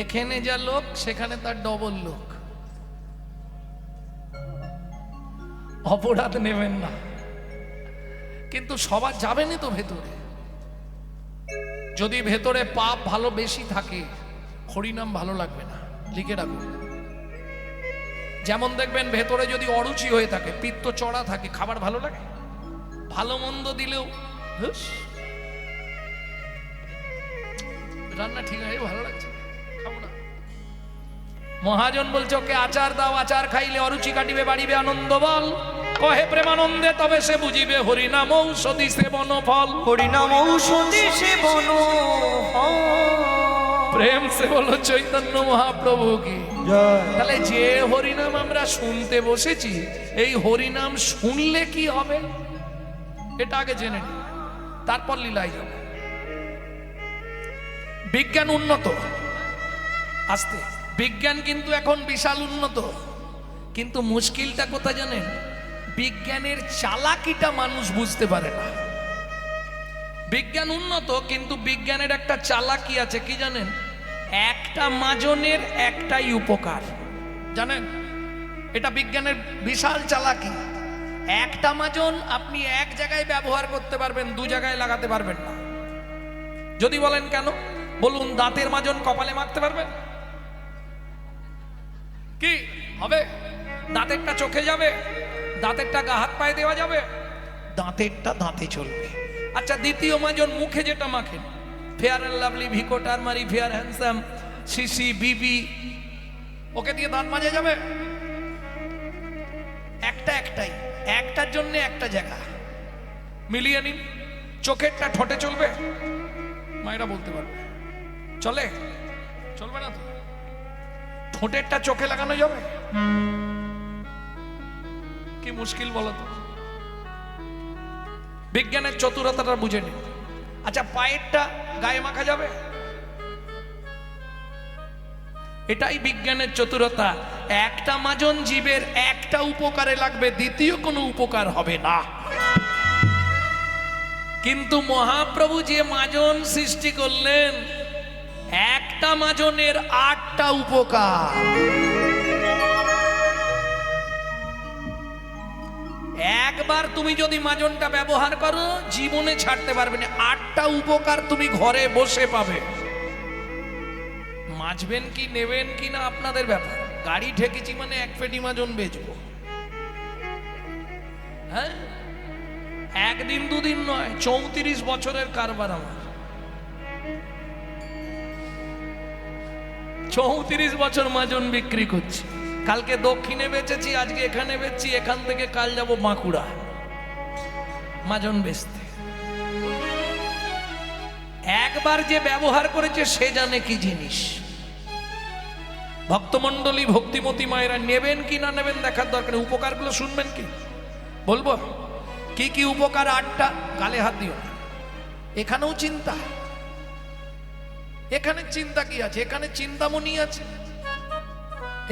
এখানে যা লোক সেখানে তার ডবল লোক। অপরাধ নেবেন না, কিন্তু সবার যাবেনই তো ভেতরে। যদি ভেতরে পাপ ভালো বেশি থাকে হরিনাম ভালো লাগবে না, লিখে রাখুন। যেমন দেখবেন ভেতরে যদি অরুচি হয়ে থাকে, পিত্ত চড়া থাকে, খাবার ভালো লাগে? ভালো মন্দ দিলেও হুস, রান্না ঠিক আছে, ভালো লাগছে, খাবো না। মহাজন বলছে ওকে আচার দাও, আচার খাইলে অরুচি কাটিবে, বাড়িবে আনন্দ বল। কহে প্রেমানন্দে তবে সে বুঝিবে, হরিনাম ঔষধি সেবন ফল। হরিনাম ঔষধি সেবন ফল। প্রেম সে বলো চৈতন্য মহাপ্রভু কি জয়। তাহলে যে হরিনাম আমরা শুনতে বসেছি, এই হরিনাম শুনলে কি হবে এটা আগে জেনে নি, তারপর লীলায় যাবে। বিজ্ঞান উন্নত, আস্তে বিজ্ঞান কিন্তু এখন বিশাল উন্নত, কিন্তু মুশকিলটা কোথায় জানেন? বিজ্ঞানের চালাকিটা মানুষ বুঝতে পারে না। বিজ্ঞান উন্নত, কিন্তু বিজ্ঞানের একটা চালাকি আছে, কি জানেন? একটা মাজনের একটাই উপকার, জানেন? এটা বিজ্ঞানের বিশাল চালাকি। একটা মাজন আপনি এক জায়গায় ব্যবহার করতে পারবেন, দু জায়গায় লাগাতে পারবেন না। যদি বলেন কেন, বলুন দাঁতের মাজন কপালে মাখতে পারবেন কি হবে? দাঁতেরটা চোখে যাবে, দাঁতেরটা গা হাত পায়ে দেওয়া যাবে, দাঁতেরটা দাঁতে চলবে। আচ্ছা দ্বিতীয় মাজন মুখে যেটা মাখেন, fair and lovely, Vicco turmeric, fair handsome, CC, BB, ওকে দিয়ে দাঁত মাজা যাবে? একটাই, একটার জন্য একটা জায়গা। মিলিয়ে নিন, চোখেরটা ঠোঁটে চলবে? মায়েরা বলতে পারবে চলে? চলবে না তো। ঠোঁটেরটা চোখে লাগানো যাবে? কি মুশকিল বলো তো। বিজ্ঞানের চতুরতাটা বুঝে নিন। আচ্ছা পায়েরটা গায়ে মাখা যাবে? এটাই বিজ্ঞানের চতুরতা। একটা মাজন জীবের একটা উপকারে লাগবে, দ্বিতীয় কোনো উপকার হবে না। কিন্তু মহাপ্রভু যে মাজন সৃষ্টি করলেন, একটা মাজনের 8টা উপকার। একবার তুমি যদি মাজনটা ব্যবহার করো জীবনে ছাড়তে পারবে না। 8টা উপকার তুমি ঘরে বসে পাবে। মাজবেন কি নেবেন কি না আপনাদের ব্যাপার। গাড়ি ঠেকেছি মানে এক পেটি মাজন বেচবো, হ্যাঁ? একদিন দুদিন নয়, 34 বছরের কারবার আমার। 34 বছর মাজন বিক্রি করছি। কালকে দক্ষিণে বেচেছি, আজকে এখানে বেচছি, এখান থেকে কাল যাব বাঁকুড়া মাজন বেচতে। একবার যে ব্যবহার করেছে সে জানে কি জিনিস। ভক্তমণ্ডলী, ভক্তিমতী মায়েরা, নেবেন কি না নেবেন দেখার দরকার নেই। উপকারগুলো শুনবেন কি বলবো? কি কি উপকার? 8টা। গালে হাত দিও না, এখানেও চিন্তা। এখানে চিন্তা কি আছে? এখানে চিন্তামণি আছে,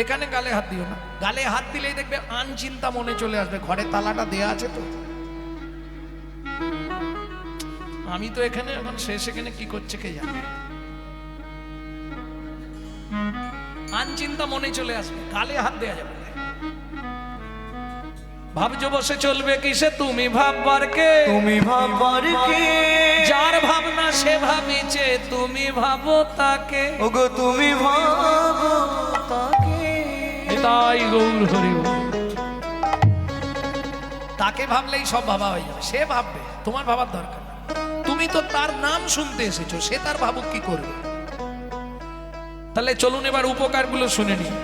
এখানে গালে হাত দিও না। গালে হাত দিলেই দেখবে আন চিন্তা মনে চলে আসবে। ঘরে তালাটা দেয়া আছে তো? আমি তো এখানে এখন শেষ, এখানে কি করছে কে জানে। আন চিন্তা মনে চলে আসবে, গালে হাত দেয়া যাবে। ভাবছো বসে চলবে কিসে, তুমি ভাববার কে? তুমি ভাববার কে? যার ভাবনা সে ভাবিছে, তুমি ভাবো তাকে। ওগো তুমি ভাবো তাকে। তাই গৌর হরি বল। তাকে ভাবলেই সব ভাবা হয়ে যাবে। সে ভাববে, তোমার ভাবার দরকার নেই। তুমি তো তার নাম শুনতে এসেছো, সে তার ভাবুক কি করবে। তাহলে চলুন এবার উপকারগুলো শুনে নিই।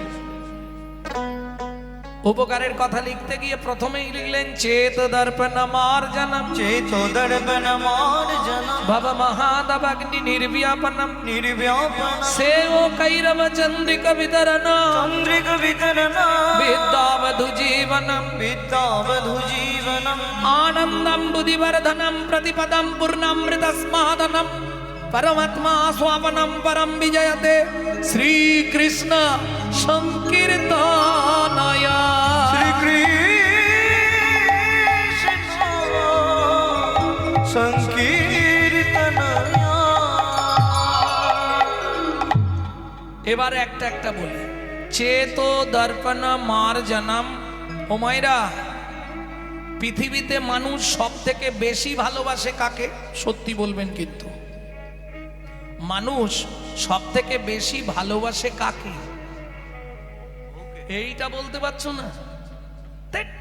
উপকারের কথা লিখতে গিয়ে প্রথমেই লিখলেন চেত দর্পণ মার্জনম, चेतो दर्पण मार्जनम ভব মহাদবগ্নি নির্ব্যাপনম, निर्व्यापनम সেও কৈরব চন্দ্রিক বিতরণ, चंद्रिक वितरण বিদ্যাবধু জীবনম, विद्यावधु जीवनम ఆనందం బుద్ధివర్ధనం, ప్రతిపదం పూర్ణామృతస్మాదనం, పరమాత్మా స్వాపనం పరం విజయతే, శ్రీకృష్ణ సంకీర్తనయ। श्री कृष्ण संकीर्तनया। এবার একটা একটা বলি। চেতো দর্পণ মার্জনম। ও মায়েরা, পৃথিবীতে মানুষ সব থেকে বেশি ভালোবাসে কাকে? সত্যি বলবেন কিন্তু। মানুষ সব থেকে বেশি ভালোবাসে কাকে? এইটা বলতে পারছো না? ধ্যাৎ।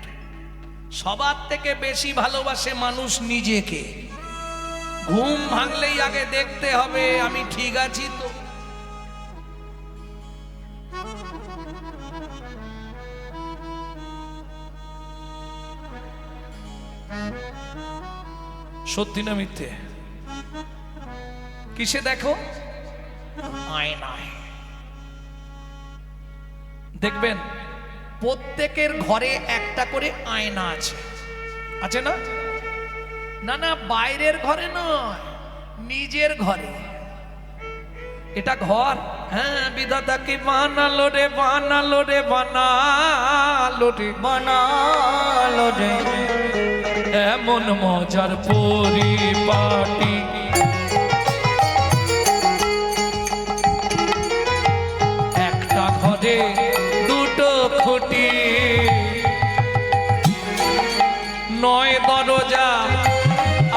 সবার থেকে বেশি ভালোবাসে মানুষ নিজেকে। ঘুম ভাঙলেই আগে দেখতে হবে আমি ঠিক আছি তো। সত্যি না মিথ্যে? কিসে দেখো? আয়নায়। দেখবেন প্রত্যেকের ঘরে একটা করে আয়না আছে, আছে না? না না, বাইরের ঘরে নয়, নিজের ঘরে। এটা ঘর। হ্যাঁ, বিধাতা কি বানালো রে, বানালো রে, বানালো রে, बनालो रे এমন মজার পরিপাটি, একটা ঘরে দুটো খুঁটি, নয় দরজা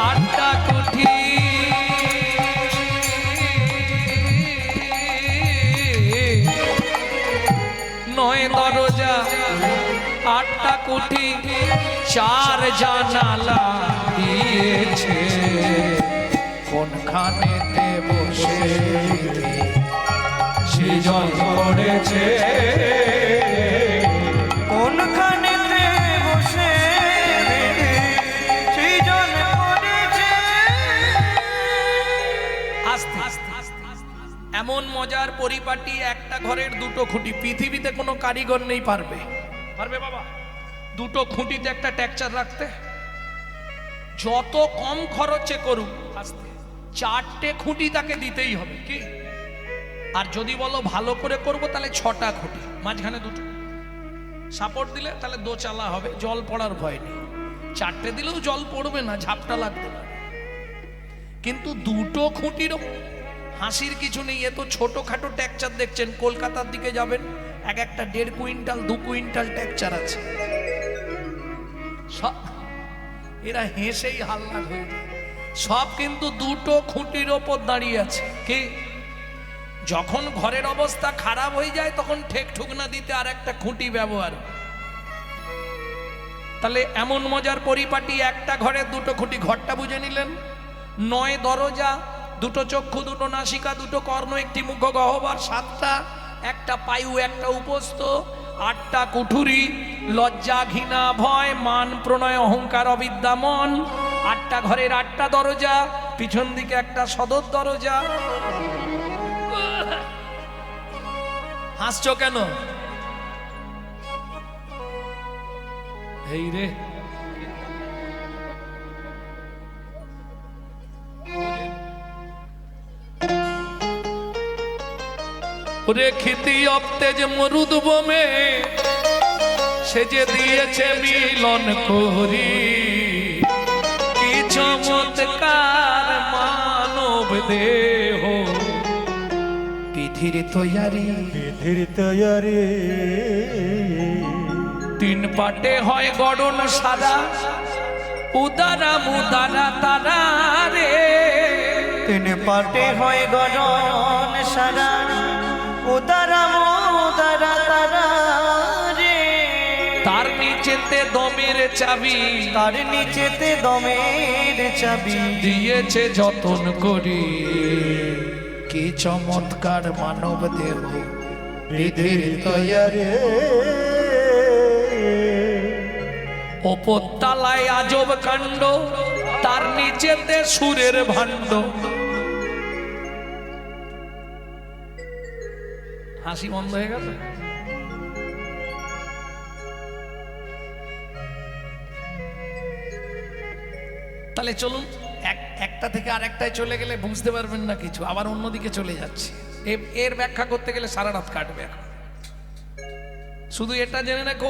আটটা কুঠি, নয় দরজা আটটা কুঠি, চার জানালা দিয়েছে, কোনখানেতে বসে সে জল করেছে, কোনখানেতে বসে সৃজন করেছে। আস্তে আস্তে এমন মজার পরিপাটি, একটা ঘরের দুটো খুঁটি। পৃথিবীতে কোনো কারিগর নেই পারবে, পারবে বাবা দুটো খুঁটিতে একটা টেক্সচার রাখতে? যত কম খরচে করুক, আস্তে চারটে খুঁটি তাকে দিতেই হবে কি? আর যদি বলো ভালো করে করব তাহলে ছটা খুঁটি, মাঝখানে দুটো সাপোর্ট দিলে তাহলে দোচালা হবে, জল পড়ার ভয় নেই। চারটে দিলেও জল পড়বে না, ঝাপটা লাগতে পারে। কিন্তু দুটো খুঁটিরও হাসির কিছু নেই। এ তো ছোটখাটো টেক্সচার দেখছেন, কলকাতার দিকে যাবেন এক একটা 1.5 কুইন্টাল 2 কুইন্টাল টেক্সচার আছে। সব এরা হেসেই হাল্লা হয়ে যায়। সব কিন্তু দুটো খুঁটির ওপর দাঁড়িয়ে আছে কি? যখন ঘরের অবস্থা খারাপ হয়ে যায় তখন ঠেক ঠুকনা দিতে আর একটা খুঁটি ব্যবহার। তাহলে এমন মজার পরিপাটি, একটা ঘরে দুটো খুঁটি। ঘরটা বুঝে নিলেন। 9 দরজা, দুটো চক্ষু, দুটো নাসিকা, দুটো কর্ণ, একটি মুখ গহ্বর, 7টা, একটা পায়ু, একটা উপস্থ, 8টা কুঠুরি, লজ্জা ঘৃণা ভয় মান প্রণয় অহংকার অবিদ্যা মন। 8টা ঘরের 8টা দরজা, পিছন দিকে একটা সদর দরজা। হাসছো কেন? এই রে, ওরে খিতি অবতেজ মরুদ বোমে সে যে দিয়েছে মিলন করি, কি চমৎকার মানব দেহ, বিধির তৈয়ারি, বিধির তৈয়ারি, 3 পাটে হয় গড়ন সারা, উদারা মুদারা তারা রে, 3 পাটে হয় গড়ন সারা, উদারা মুদারা তারা রে। তার নিচে নিচেতে দমের চাবি, তার নিচেতে দমের চাবি দিয়েছে যতন করি। কি চমৎকার মানব দেহ বিধির তৈয়ারে ওপর তালায় আজব কাণ্ড, তার নিচেতে সুরের ভাণ্ড। হাসি বন্ধ হয়ে গেল। তাহলে চলুন একটা থেকে আরেকটায় চলে গেলে বুঝতে পারবেন না কিছু, আবার অন্যদিকে চলে যাচ্ছে। এর ব্যাখ্যা করতে গেলে সারা রাত কাটবে। এখন শুধু এটা জেনে রাখো,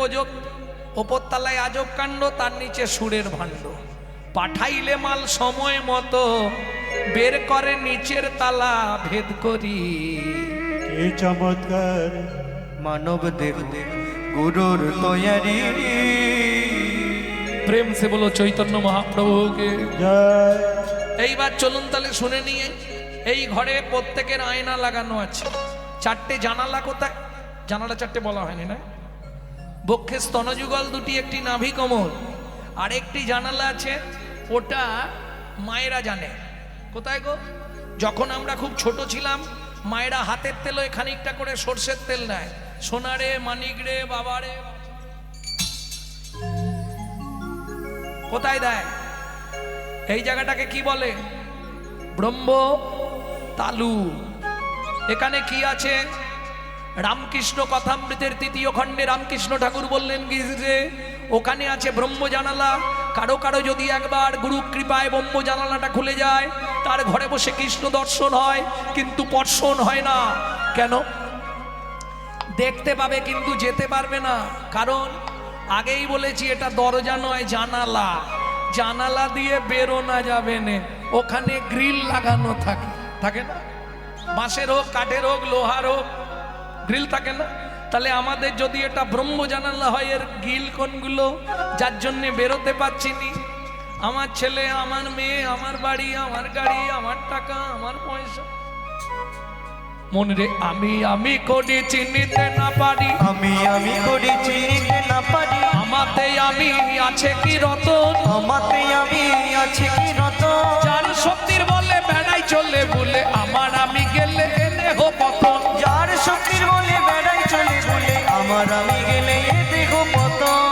ওপর তালায় আজব কাণ্ড, তার নিচে সুরের ভাণ্ড। পাঠাইলে মাল সময় মতো, বের করে নিচের তালা ভেদ করি। কি চমৎকার মানব দেহ গুরুর তৈয়ারি। প্রেম সে বলো চৈতন্য মহাপ্রভুকে জয়। এইবার চলুন তাহলে শুনে নিয়ে। এই ঘরে প্রত্যেকের আয়না লাগানো আছে। চারটে জানালা কোথায়? জানালা চারটে বলা হয়নি না? বক্ষে স্তনযুগল দুটি, একটি নাভি কোমল, আর একটি জানালা আছে, ওটা মায়েরা জানে। কোথায় গো? যখন আমরা খুব ছোট ছিলাম, মায়েরা হাতের তেল খানিকটা করে সর্ষের তেল দেয়। সোনারে, মানিক রে, বাবারে, কোথায় দেয়? এই জায়গাটাকে কি বলে? ব্রহ্ম তালু। এখানে কি আছে? রামকৃষ্ণ কথামৃতের ৩য় খণ্ডে রামকৃষ্ণ ঠাকুর বললেন কি যে ওখানে আছে ব্রহ্ম জানালা। কারো কারো যদি একবার গুরু কৃপায় ব্রহ্ম জানালাটা খুলে যায়, তার ঘরে বসে কৃষ্ণ দর্শন হয়, কিন্তু স্পর্শন হয় না। কেন? দেখতে পাবে কিন্তু যেতে পারবে না। কারণ আগেই বলেছি এটা দরজা নয়, জানালা। জানালা দিয়ে বেরোনো যাবে না, ওখানে গ্রিল লাগানো থাকে। থাকে না? বাঁশের হোক, কাঠের হোক, লোহার হোক, গ্রিল থাকে না? তাহলে আমাদের যদি এটা ব্রহ্ম জানালা হয়, এর গ্রিল কোনগুলো? যার জন্যে বেরোতে পারছি নি। আমার ছেলে, আমার মেয়ে, আমার বাড়ি, আমার গাড়ি, আমার টাকা, আমার পয়সা। মন রে আমি আমি করি চিনিতে না পারি, আমি করি চিনিতে না পারি। আমাতে আমি আছে কি রতন, আমাতে আমি আছে কি রতন। যার শক্তির বলে বেড়াই চলে বলে, আমার আমি গেলে দেহ পতন। যার শক্তির বলে বেড়াই চলে বলে, আমার আমি গেলে এ দেহ পতন।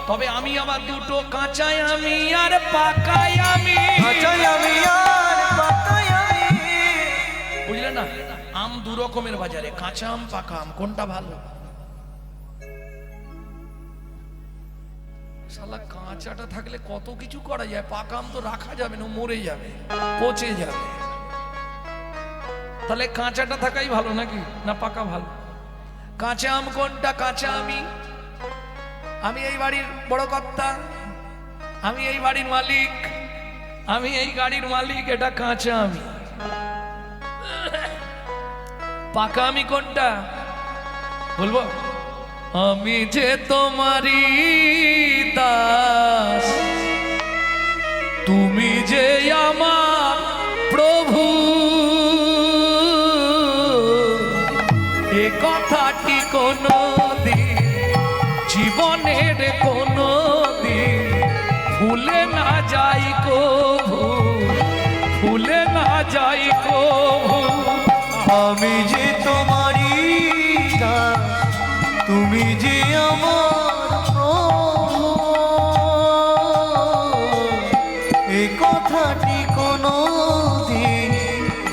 তবে আমি আবার দুটো, কাঁচাই আমি আর পাকাই আমি। কাঁচাই আমি আর পাকাই আমি। বুঝলে না? আম দু রকমের বাজারে, কাঁচা আম, পাকা আম। কোনটা ভালো? শালা কাঁচাটা থাকলে কত কিছু করা যায়, পাকা আম তো রাখা যাবে না, মরে যাবে, পচে যাবে। তাহলে কাঁচাটা থাকাই ভালো নাকি না পাকা ভালো? কাঁচা আম কোনটা? কাঁচা আমি এই বাড়ির বড় কর্তা, আমি এই বাড়ির মালিক, আমি এই গাড়ির মালিক, এটা কাঁচা আমি। পাকা আমি কোনটা বলবো? আমি যে তোমারই দাস, তুমি যে আমার প্রভু, এ কথাটি কোনো দিন জীবনের কোনো দিন ভুলে না যাই কভু, ভুলে না যাই কভু। আমি যে তোমারই দাস, তুমি যে আমার প্রভু, এ কথাটি কোনো দিন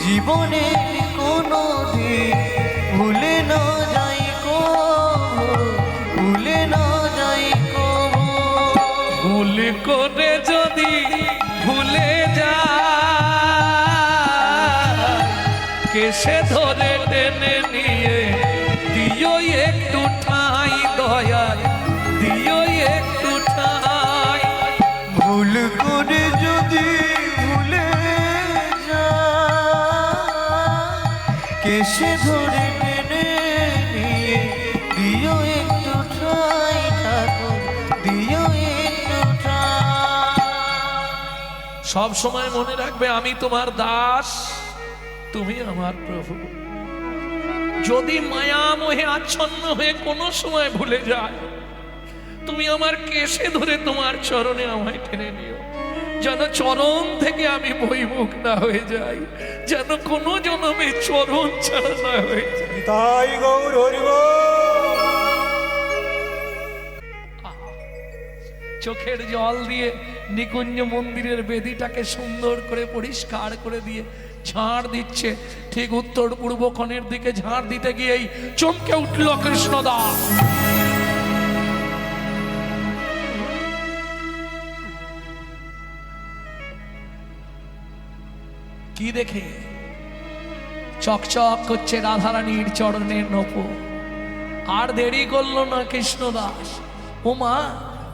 জীবনের কোনো দিন ভুলে না যাই কভু, ভুলে না যাই কভু। ভুল করে যদি ভুলে যা, কেসে ধরে টেনে নিয়ে দিও একটু ঠাঁই, দয়াল দিও একটু ঠাঁই। ভুল করে যদি ভুলে যা, কেসে ধরে টেনে নিয়ে দিও একটু ঠাঁই, ঠাকুর দিও একটু ঠাঁই। সব সময় মনে রাখবে আমি তোমার দাস, তুমি আমার প্রভু। যদি মায়া মোহে আচ্ছন্ন হয়ে কোনো সময় ভুলে যায়, তুমি আমার কেশে ধরে তোমার চরণে আমায় টেনে নিও, যেন চরণ থেকে আমি বহিমুখ না হয়ে যাই, যেন কোনো জনমে চরণ ছাড়া না হয়ে যায়। তাই গৌর হরিব। চোখের জল দিয়ে নিকুঞ্জ মন্দিরের বেদিটাকে সুন্দর করে পরিষ্কার করে দিয়ে ঝাড় দিচ্ছে। ঠিক উত্তর পূর্ব কোণের দিকে ঝাড় দিতে গিয়েই চমকে উঠল কৃষ্ণদাস। কি দেখে? চকচক করছে রাধারানীর চরণের নূপুর। আর দেরি করলো না কৃষ্ণদাস, ও মা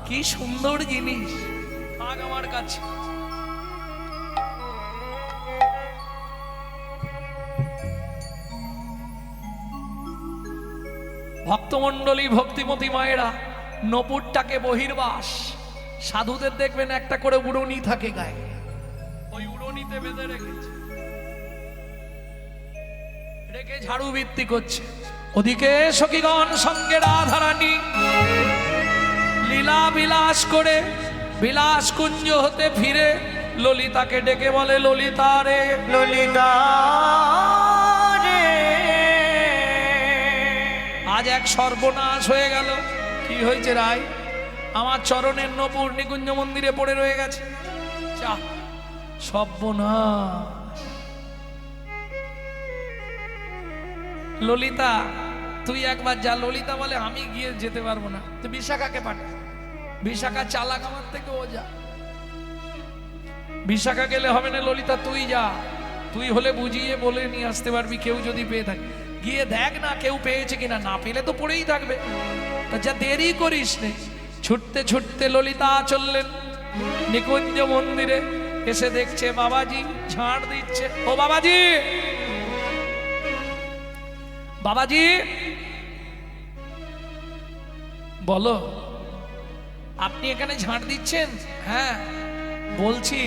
কি সুন্দর জিনিস, থাক আমার কাছে। ভক্তমণ্ডলী, ভক্তিমতী মায়েরা নূপুরটাকে বহির্বাস, সাধুদের দেখবেন একটা করে উড়নি থাকে গায়ে, ওই উড়নিতে বেঁধে রেখেছে, রেখে ঝাড়ু বৃত্তি করছে। ওদিকে সখীগণ সঙ্গে রাধারানী লীলা বিলাস করে বিলাস কুঞ্জ হতে ফিরে ললিতাকে ডেকে বলে, ললিতা রে, ললিতা রে, আজ এক সর্বনাশ হয়ে গেল। কি হয়েছে রায়? আমার চরণের নূপুর নিকুঞ্জ মন্দিরে পড়ে রয়ে গেছে। যা, সর্বনাশ। ললিতা তুই একবার যা। ললিতা বলে, আমি গিয়ে যেতে পারবো না, তুই বিশাখাকে পাঠা। বিশাখা চালাক আমার থেকে, ও যা। বিশাখা গেলে হবে না, ললিতা তুই যা, তুই হলে বুঝিয়ে বলে নিয়ে আসতে পারবি, কেউ যদি পেয়ে থাকে। গিয়ে দেখ না কেউ পেয়েছে কিনা, না পেলে তো পড়েই থাকবে। তা যা, দেরি করিস নে। ছুটতে ছুটতে ললিতা চললেন নিকুঞ্জ মন্দিরে। এসে দেখছে বাবাজি ঝাড় দিচ্ছে। ও বাবাজি, বাবাজি বলো, আপনি এখানে ঝাড় দিচ্ছেন? হ্যাঁ বলছি,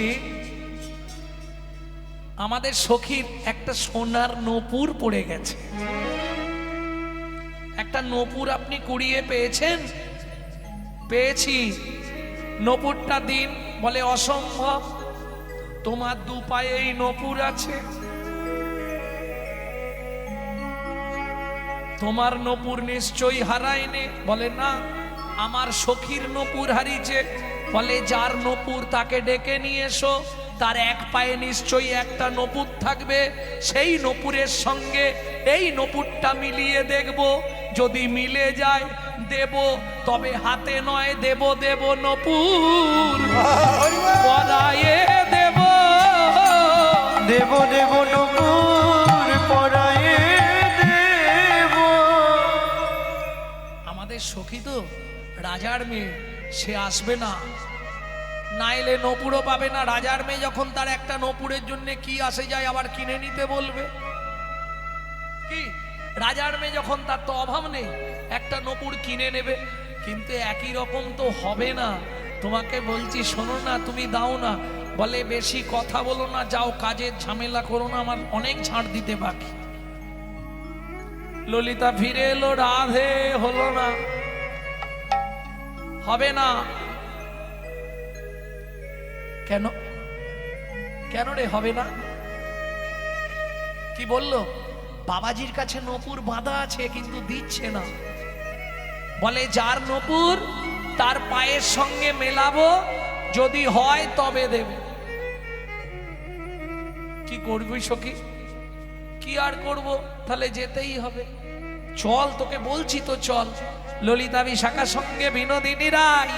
আমাদের সখীর একটা সোনার নূপুর পড়ে গেছে, একটা নূপুর আপনি কুড়িয়ে পেয়েছেন? পেয়েছি। নূপুরটা দিন। বলে, অসম্ভব, তোমার দু পায়ে এই নূপুর আছে, তোমার নূপুর নিশ্চয়ই হারায়নি। বলে, না, আমার সখীর নূপুর হারিয়েছে। বলে, যার নূপুর তাকে ডেকে নিয়ে এসো, তার এক পায়ে নিশ্চয়ই একটা নূপুর থাকবে, সেই নূপুরের সঙ্গে এই নূপুরটা মিলিয়ে দেখব, যদি মিলে যায় দেব, তবে হাতে নয় দেব, দেব নূপুর পরায়ে দেব, দেব দেব নূপুর পরায়ে দেব। আমাদের সখী তো রাজার মেয়ে, সে আসবে না, নাইলে নূপুরও পাবে না। রাজার মেয়ে যখন, তার একটা নূপুরের জন্য কি আসে যায়, আবার কিনে নিতে বলবে কি? রাজার মেয়ে যখন, তার তো অভাব নেই, একটা নূপুর কিনে নেবে। কিন্তু একই রকম তো হবে না। তোমাকে বলছি শোনো না, তুমি দাও না। বলে, বেশি কথা বলো না, যাও কাজের ঝামেলা করো না, আমার অনেক ঝাড় দিতে বাকি। ললিতা ফিরে এলো, রাধে হলো না, হবে না। কেন? কেন রে হবে না? কি বললো? বাবাজির কাছে নূপুর বাঁধা আছে, কিন্তু দিচ্ছে না। বলে, যার নূপুর তার পায়ের সঙ্গে মেলাবো, যদি হয় তবে দেব। কি করবি সখী? কি আর করব, তাহলে যেতেই হবে। চল, তোকে বলছি তো চল। ললিতা বিশাখার সঙ্গে বিনোদিনী রায়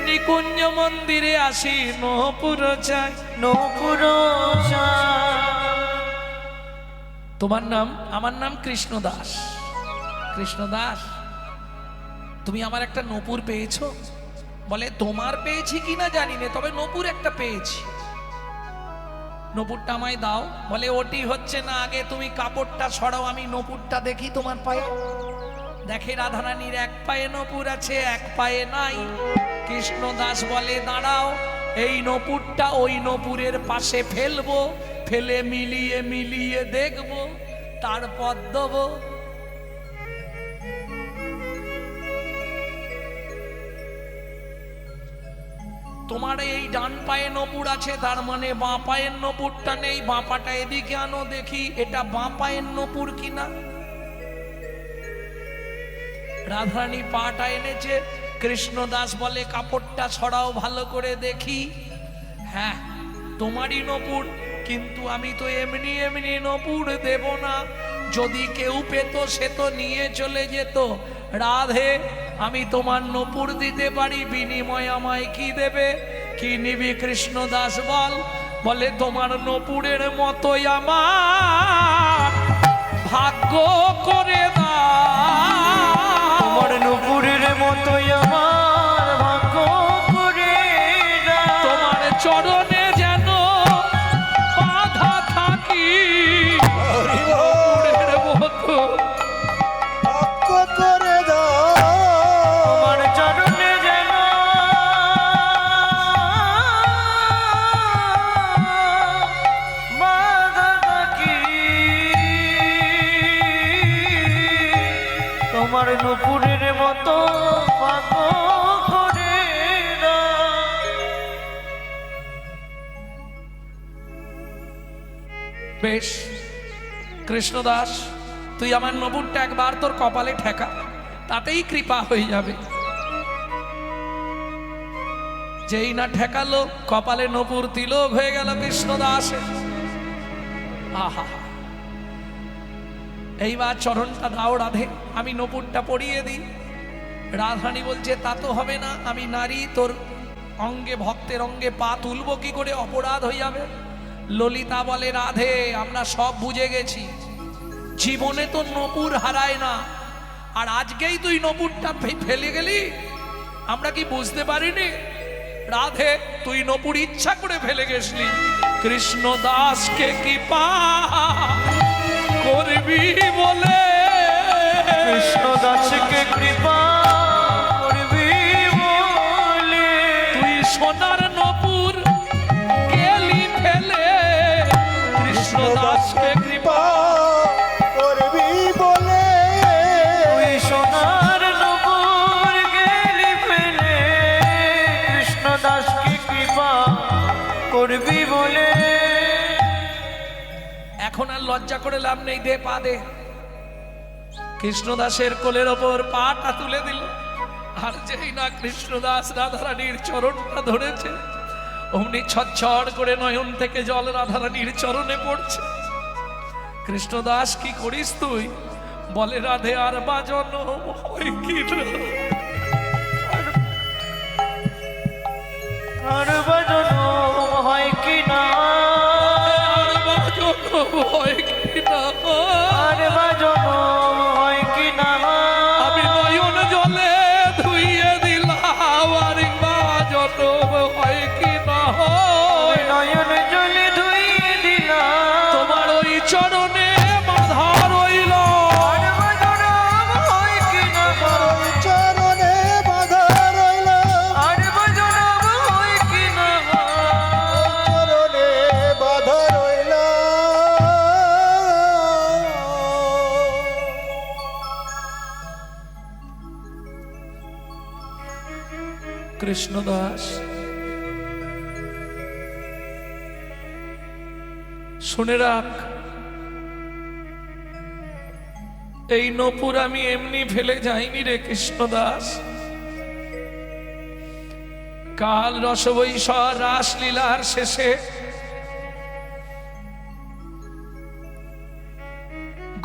নিকুঞ্জ মন্দিরে আসি, নূপুর চাই, নূপুর চাই। তোমার নাম? আমার নাম কৃষ্ণদাস। কৃষ্ণদাস, তুমি আমার একটা নূপুর পেয়েছো? বলে, তোমার পেয়েছি কিনা জানি না, তবে নূপুর একটা পেয়েছি। নূপুরটা আমায় দাও। বলে, ওটি হচ্ছে না, আগে তুমি কাপড়টা সরাও, আমি নূপুরটা দেখি তোমার পায়ে। দেখে রাধারানীর এক পায়ে নূপুর আছে, এক পায়ে নাই। কৃষ্ণদাস বলে, দাঁড়াও, এই নূপুরটা ওই নূপুরের পাশে ফেলবো, ফেলে মিলিয়ে মিলিয়ে দেখবো, তারপর দেবো। তোমার এই ডান পায়ে নপুর আছে, তার মানে বাঁ পায়ের নপুরটা নেই। বাঁ পাটা এদিকে আনো দেখি, এটা বাঁ পায়ের নপুর কিনা। রাধারানী পাটা এনেছে, কৃষ্ণদাস বলে কাপড়টা ছড়াও ভালো করে দেখি। হ্যাঁ, তোমারই নপুর, কিন্তু আমি তো এমনি এমনি নপুর দেব না। যদি কেউ পেত সে তো নিয়ে চলে যেত। রাধে, আমি তোমার নপুর দিতে পারি, বিনিময় আমায় কি দেবে? কি নিবি কৃষ্ণদাস বল? বলে তোমার নপুরের মতোই আমার ভাগ্য করে দাও। তোমার নুপুরের মতোই আমার ভাগ্য করে দাও। তোমার চরণে যেন বাধা থাকি, নপুরের মতো ভাগ্য করে দাও। তোমার চরণে যেন বাধা থাকি, তোমার নুপুরের মতো ভাগ্য করে দাও। বেশ, কৃষ্ণদাস, তুই আমার নপুরটা একবার তোর কপালে ঠেকা, তাতেই কৃপা হয়ে যাবে। যেই না ঠেকালো, কপালে নপুর তিলক হয়ে গেল কৃষ্ণদাস। আহা, এইবার চরণটা দাও রাধে, আমি নপুরটা পরিয়ে দিই। রাধারানী বলছে তা তো হবে না, আমি নারী, তোর অঙ্গে ভক্তের অঙ্গে পা তুলবো কি করে? অপরাধ হয়ে যাবে। ললিতা বলে রাধে, আমরা সব বুঝে গেছি, জীবনে তো নপুর হারায় না, আর আজকেই তুই নপুরটা ফেলে গেলি, আমরা কি বুঝতে পারিনি? রাধে, তুই নপুর ইচ্ছা করে ফেলে গেছলি। কৃষ্ণদাসকে কি পা করবি বলে, কৃষ্ণদাসকে কৃপা করবি বলে, তুই সোনার নপুর গেলি ফেলে। কৃষ্ণদাসকে কৃপা করবি বলে, তুই সোনার নূপুর গেলি ফেলে, কৃষ্ণদাসকে কৃপা করবি বলে। এখন আর লজ্জা করে লাভ নেই, দে পা দে। কৃষ্ণদাসের কোলের ওপর পাটা তুলে দিল, আর যেই না কৃষ্ণদাস রাধারানীর চরণটা ধরেছে, অমনি ছটছট করে নয়ন থেকে জল রাধারানীর চরণে পড়ছে। কৃষ্ণদাস, কি করিস তুই? বলে রাধে, আর বাজানো হয় কি না? আর বাজানো হয় কি না, আর বাজানো হয় কি না? আর বাজানো হয় কি না, আমি নয়ন জলে ধুইয়ে দিলাম, আর বাজানো হয় কি না? নয়ন জলে ধুইয়ে দিলাম, তোমার ওই চরণে বাধা রইল। আর বাজানো হয় কি না, চরণে বাধা রইল, আর বাজানো হয় কি না, চরণে বাধা রইল। কৃষ্ণদাস, শুনে রাখ, এই নপুর আমি এমনি ফেলে যাইনি রে কৃষ্ণদাস। কাল রসবৈশর রাসলীলার শেষে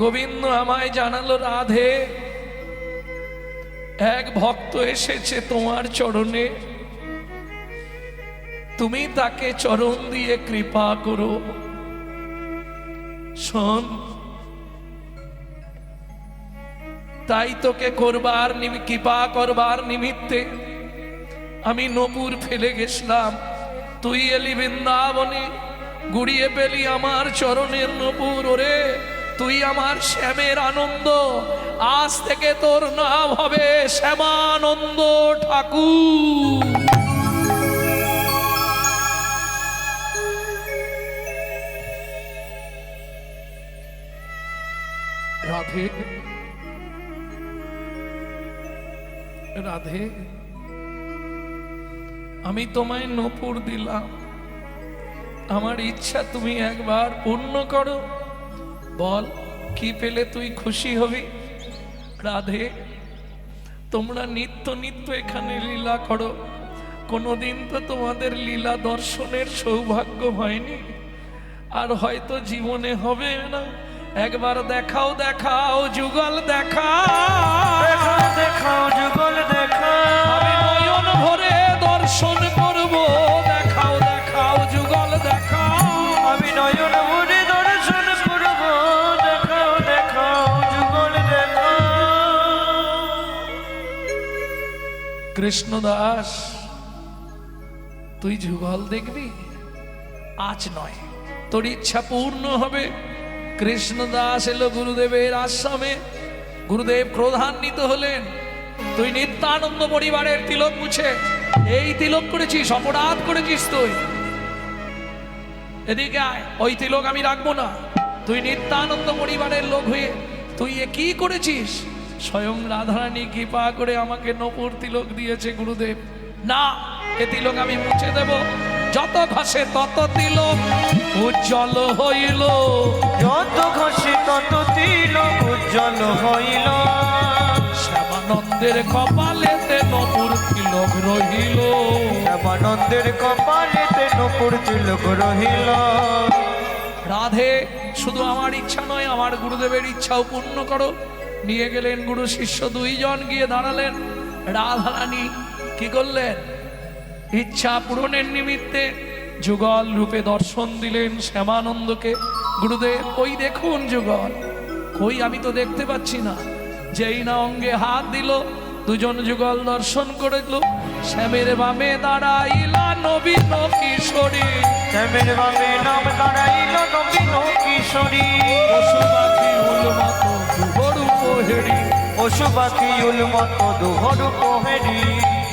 গোবিন্দ আমায় জানালো, রাধে, এক ভক্ত এসেছে তোমার চরণে, তুমি তাকে চরণ দিয়ে কৃপা করো। শোন, তাই তোকে করবার কৃপা করবার নিমিত্তে আমি নপুর ফেলে গেছিলাম, তুই এলি বৃন্দাবনে, গুড়িয়ে পেলি আমার চরণের নপুর। ওরে, তুই আমার শ্যামের আনন্দ, আজ থেকে তোর নাম হবে শ্যামানন্দ ঠাকুর। রাধে, রাধে, আমি তোমায় নূপুর দিলাম, আমার ইচ্ছা তুমি একবার পূর্ণ করো। বল কি পেলে তুই খুশি হবি? রাধে, তোমরা নিত্য নিত্য এখানে লীলা করো, কোনোদিন তো তোমাদের লীলা দর্শনের সৌভাগ্য হয়নি, আর হয়তো জীবনে হবে না। একবার দেখাও দেখাও যুগল দেখাও, দেখাও দেখাও যুগল দেখাও, আমি নয়ন ভরে দর্শন করব। দেখাও দেখাও যুগল দেখাও, আমি নয়ন ভরে দর্শন করব। দেখাও দেখাও যুগল দেখাও। কৃষ্ণদাস তুই যুগল দেখবি? আজ নয়, তোর ইচ্ছা পূর্ণ হবে। কৃষ্ণদাস এলো গুরুদেবের আশ্রমে, গুরুদেব ক্রোধান্বিত হলেন। তুই নিত্যানন্দ পরিবারের তিলক মুছে এই তিলক করেছিস, অপরাধ করেছিস তুই। এদিকে আয়, ওই তিলক আমি রাখবো না। তুই নিত্যানন্দ পরিবারের লোক হয়ে তুই এ কি করেছিস? স্বয়ং রাধারানী কৃপা করে আমাকে নপুর তিলক দিয়েছে গুরুদেব। না, এ তিলক আমি মুছে দেব। যত ঘষে তত তিলক উজ্জ্বল হইল, যত ঘষে তত তিলক উজ্জ্বল হইল। শ্যামানন্দের কপালেতে নপুর তিলক রহিল। শ্যামানন্দের কপালেতে নূপুর তিলক রহিল। রাধে, শুধু আমার ইচ্ছা নয়, আমার গুরুদেবের ইচ্ছাও পূর্ণ করো। নিয়ে গেলেন গুরু শিষ্য দুইজন, গিয়ে দাঁড়ালেন। রাধারানী কি করলেন? ইচ্ছা পূরণের নিমিত্তে যুগল রূপে দর্শন দিলেন শ্যামানন্দকে। গুরুদেব ওই দেখুন যুগল। কই, আমি তো দেখতে পাচ্ছি না। যেই না অঙ্গে হাত দিল, দুজন যুগল দর্শন করল। শ্যামের বামে দাঁড়াইলা নবীন কিশোরী, শ্যামের বামে নাম দাঁড়াইল নবীন কিশোরী। পশু পাখি উলমত দুহরু পোহেরি, পশু পাখি উলমত দুহরু পোহেরি।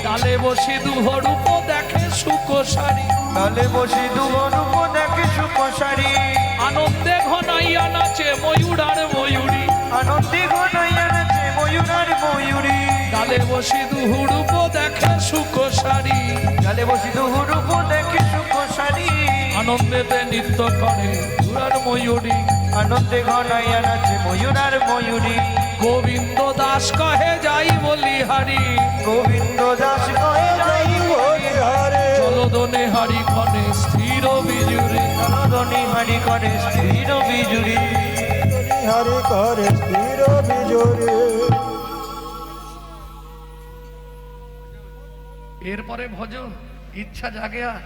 ডালে বসে দুহরূপ দেখে সুকোসারি, ডালে বসে দুহরূপ দেখে সুকোসারি। আনন্দে ঘনাইয়া নাচে ময়ূর আর ময়ূরী, আনন্দে ঘনাইয়া নাচে ময়ূর আর ময়ূরী। ডালে বসে দুহরূপ দেখে সুকোসারি, ডালে বসে দুহরূপ দেখে সুকোসারি। আনন্দেতে নৃত্য করে ময়ূর আর ময়ূরী। আনন্দে ঘনাইয়া নাচে ময়ূর আর ময়ূরী। গোবিন্দ দাস কহে যাই বলিহারি, গোবিন্দ দাস কহে যাই বলিহারে চলদনে হারি ক্ষণে স্থির বিজুরে, জলদনি হারি করে স্থির বিজুরি। হরি করে স্থির বিজোরে। এরপরে ভজন ইচ্ছা জাগে আর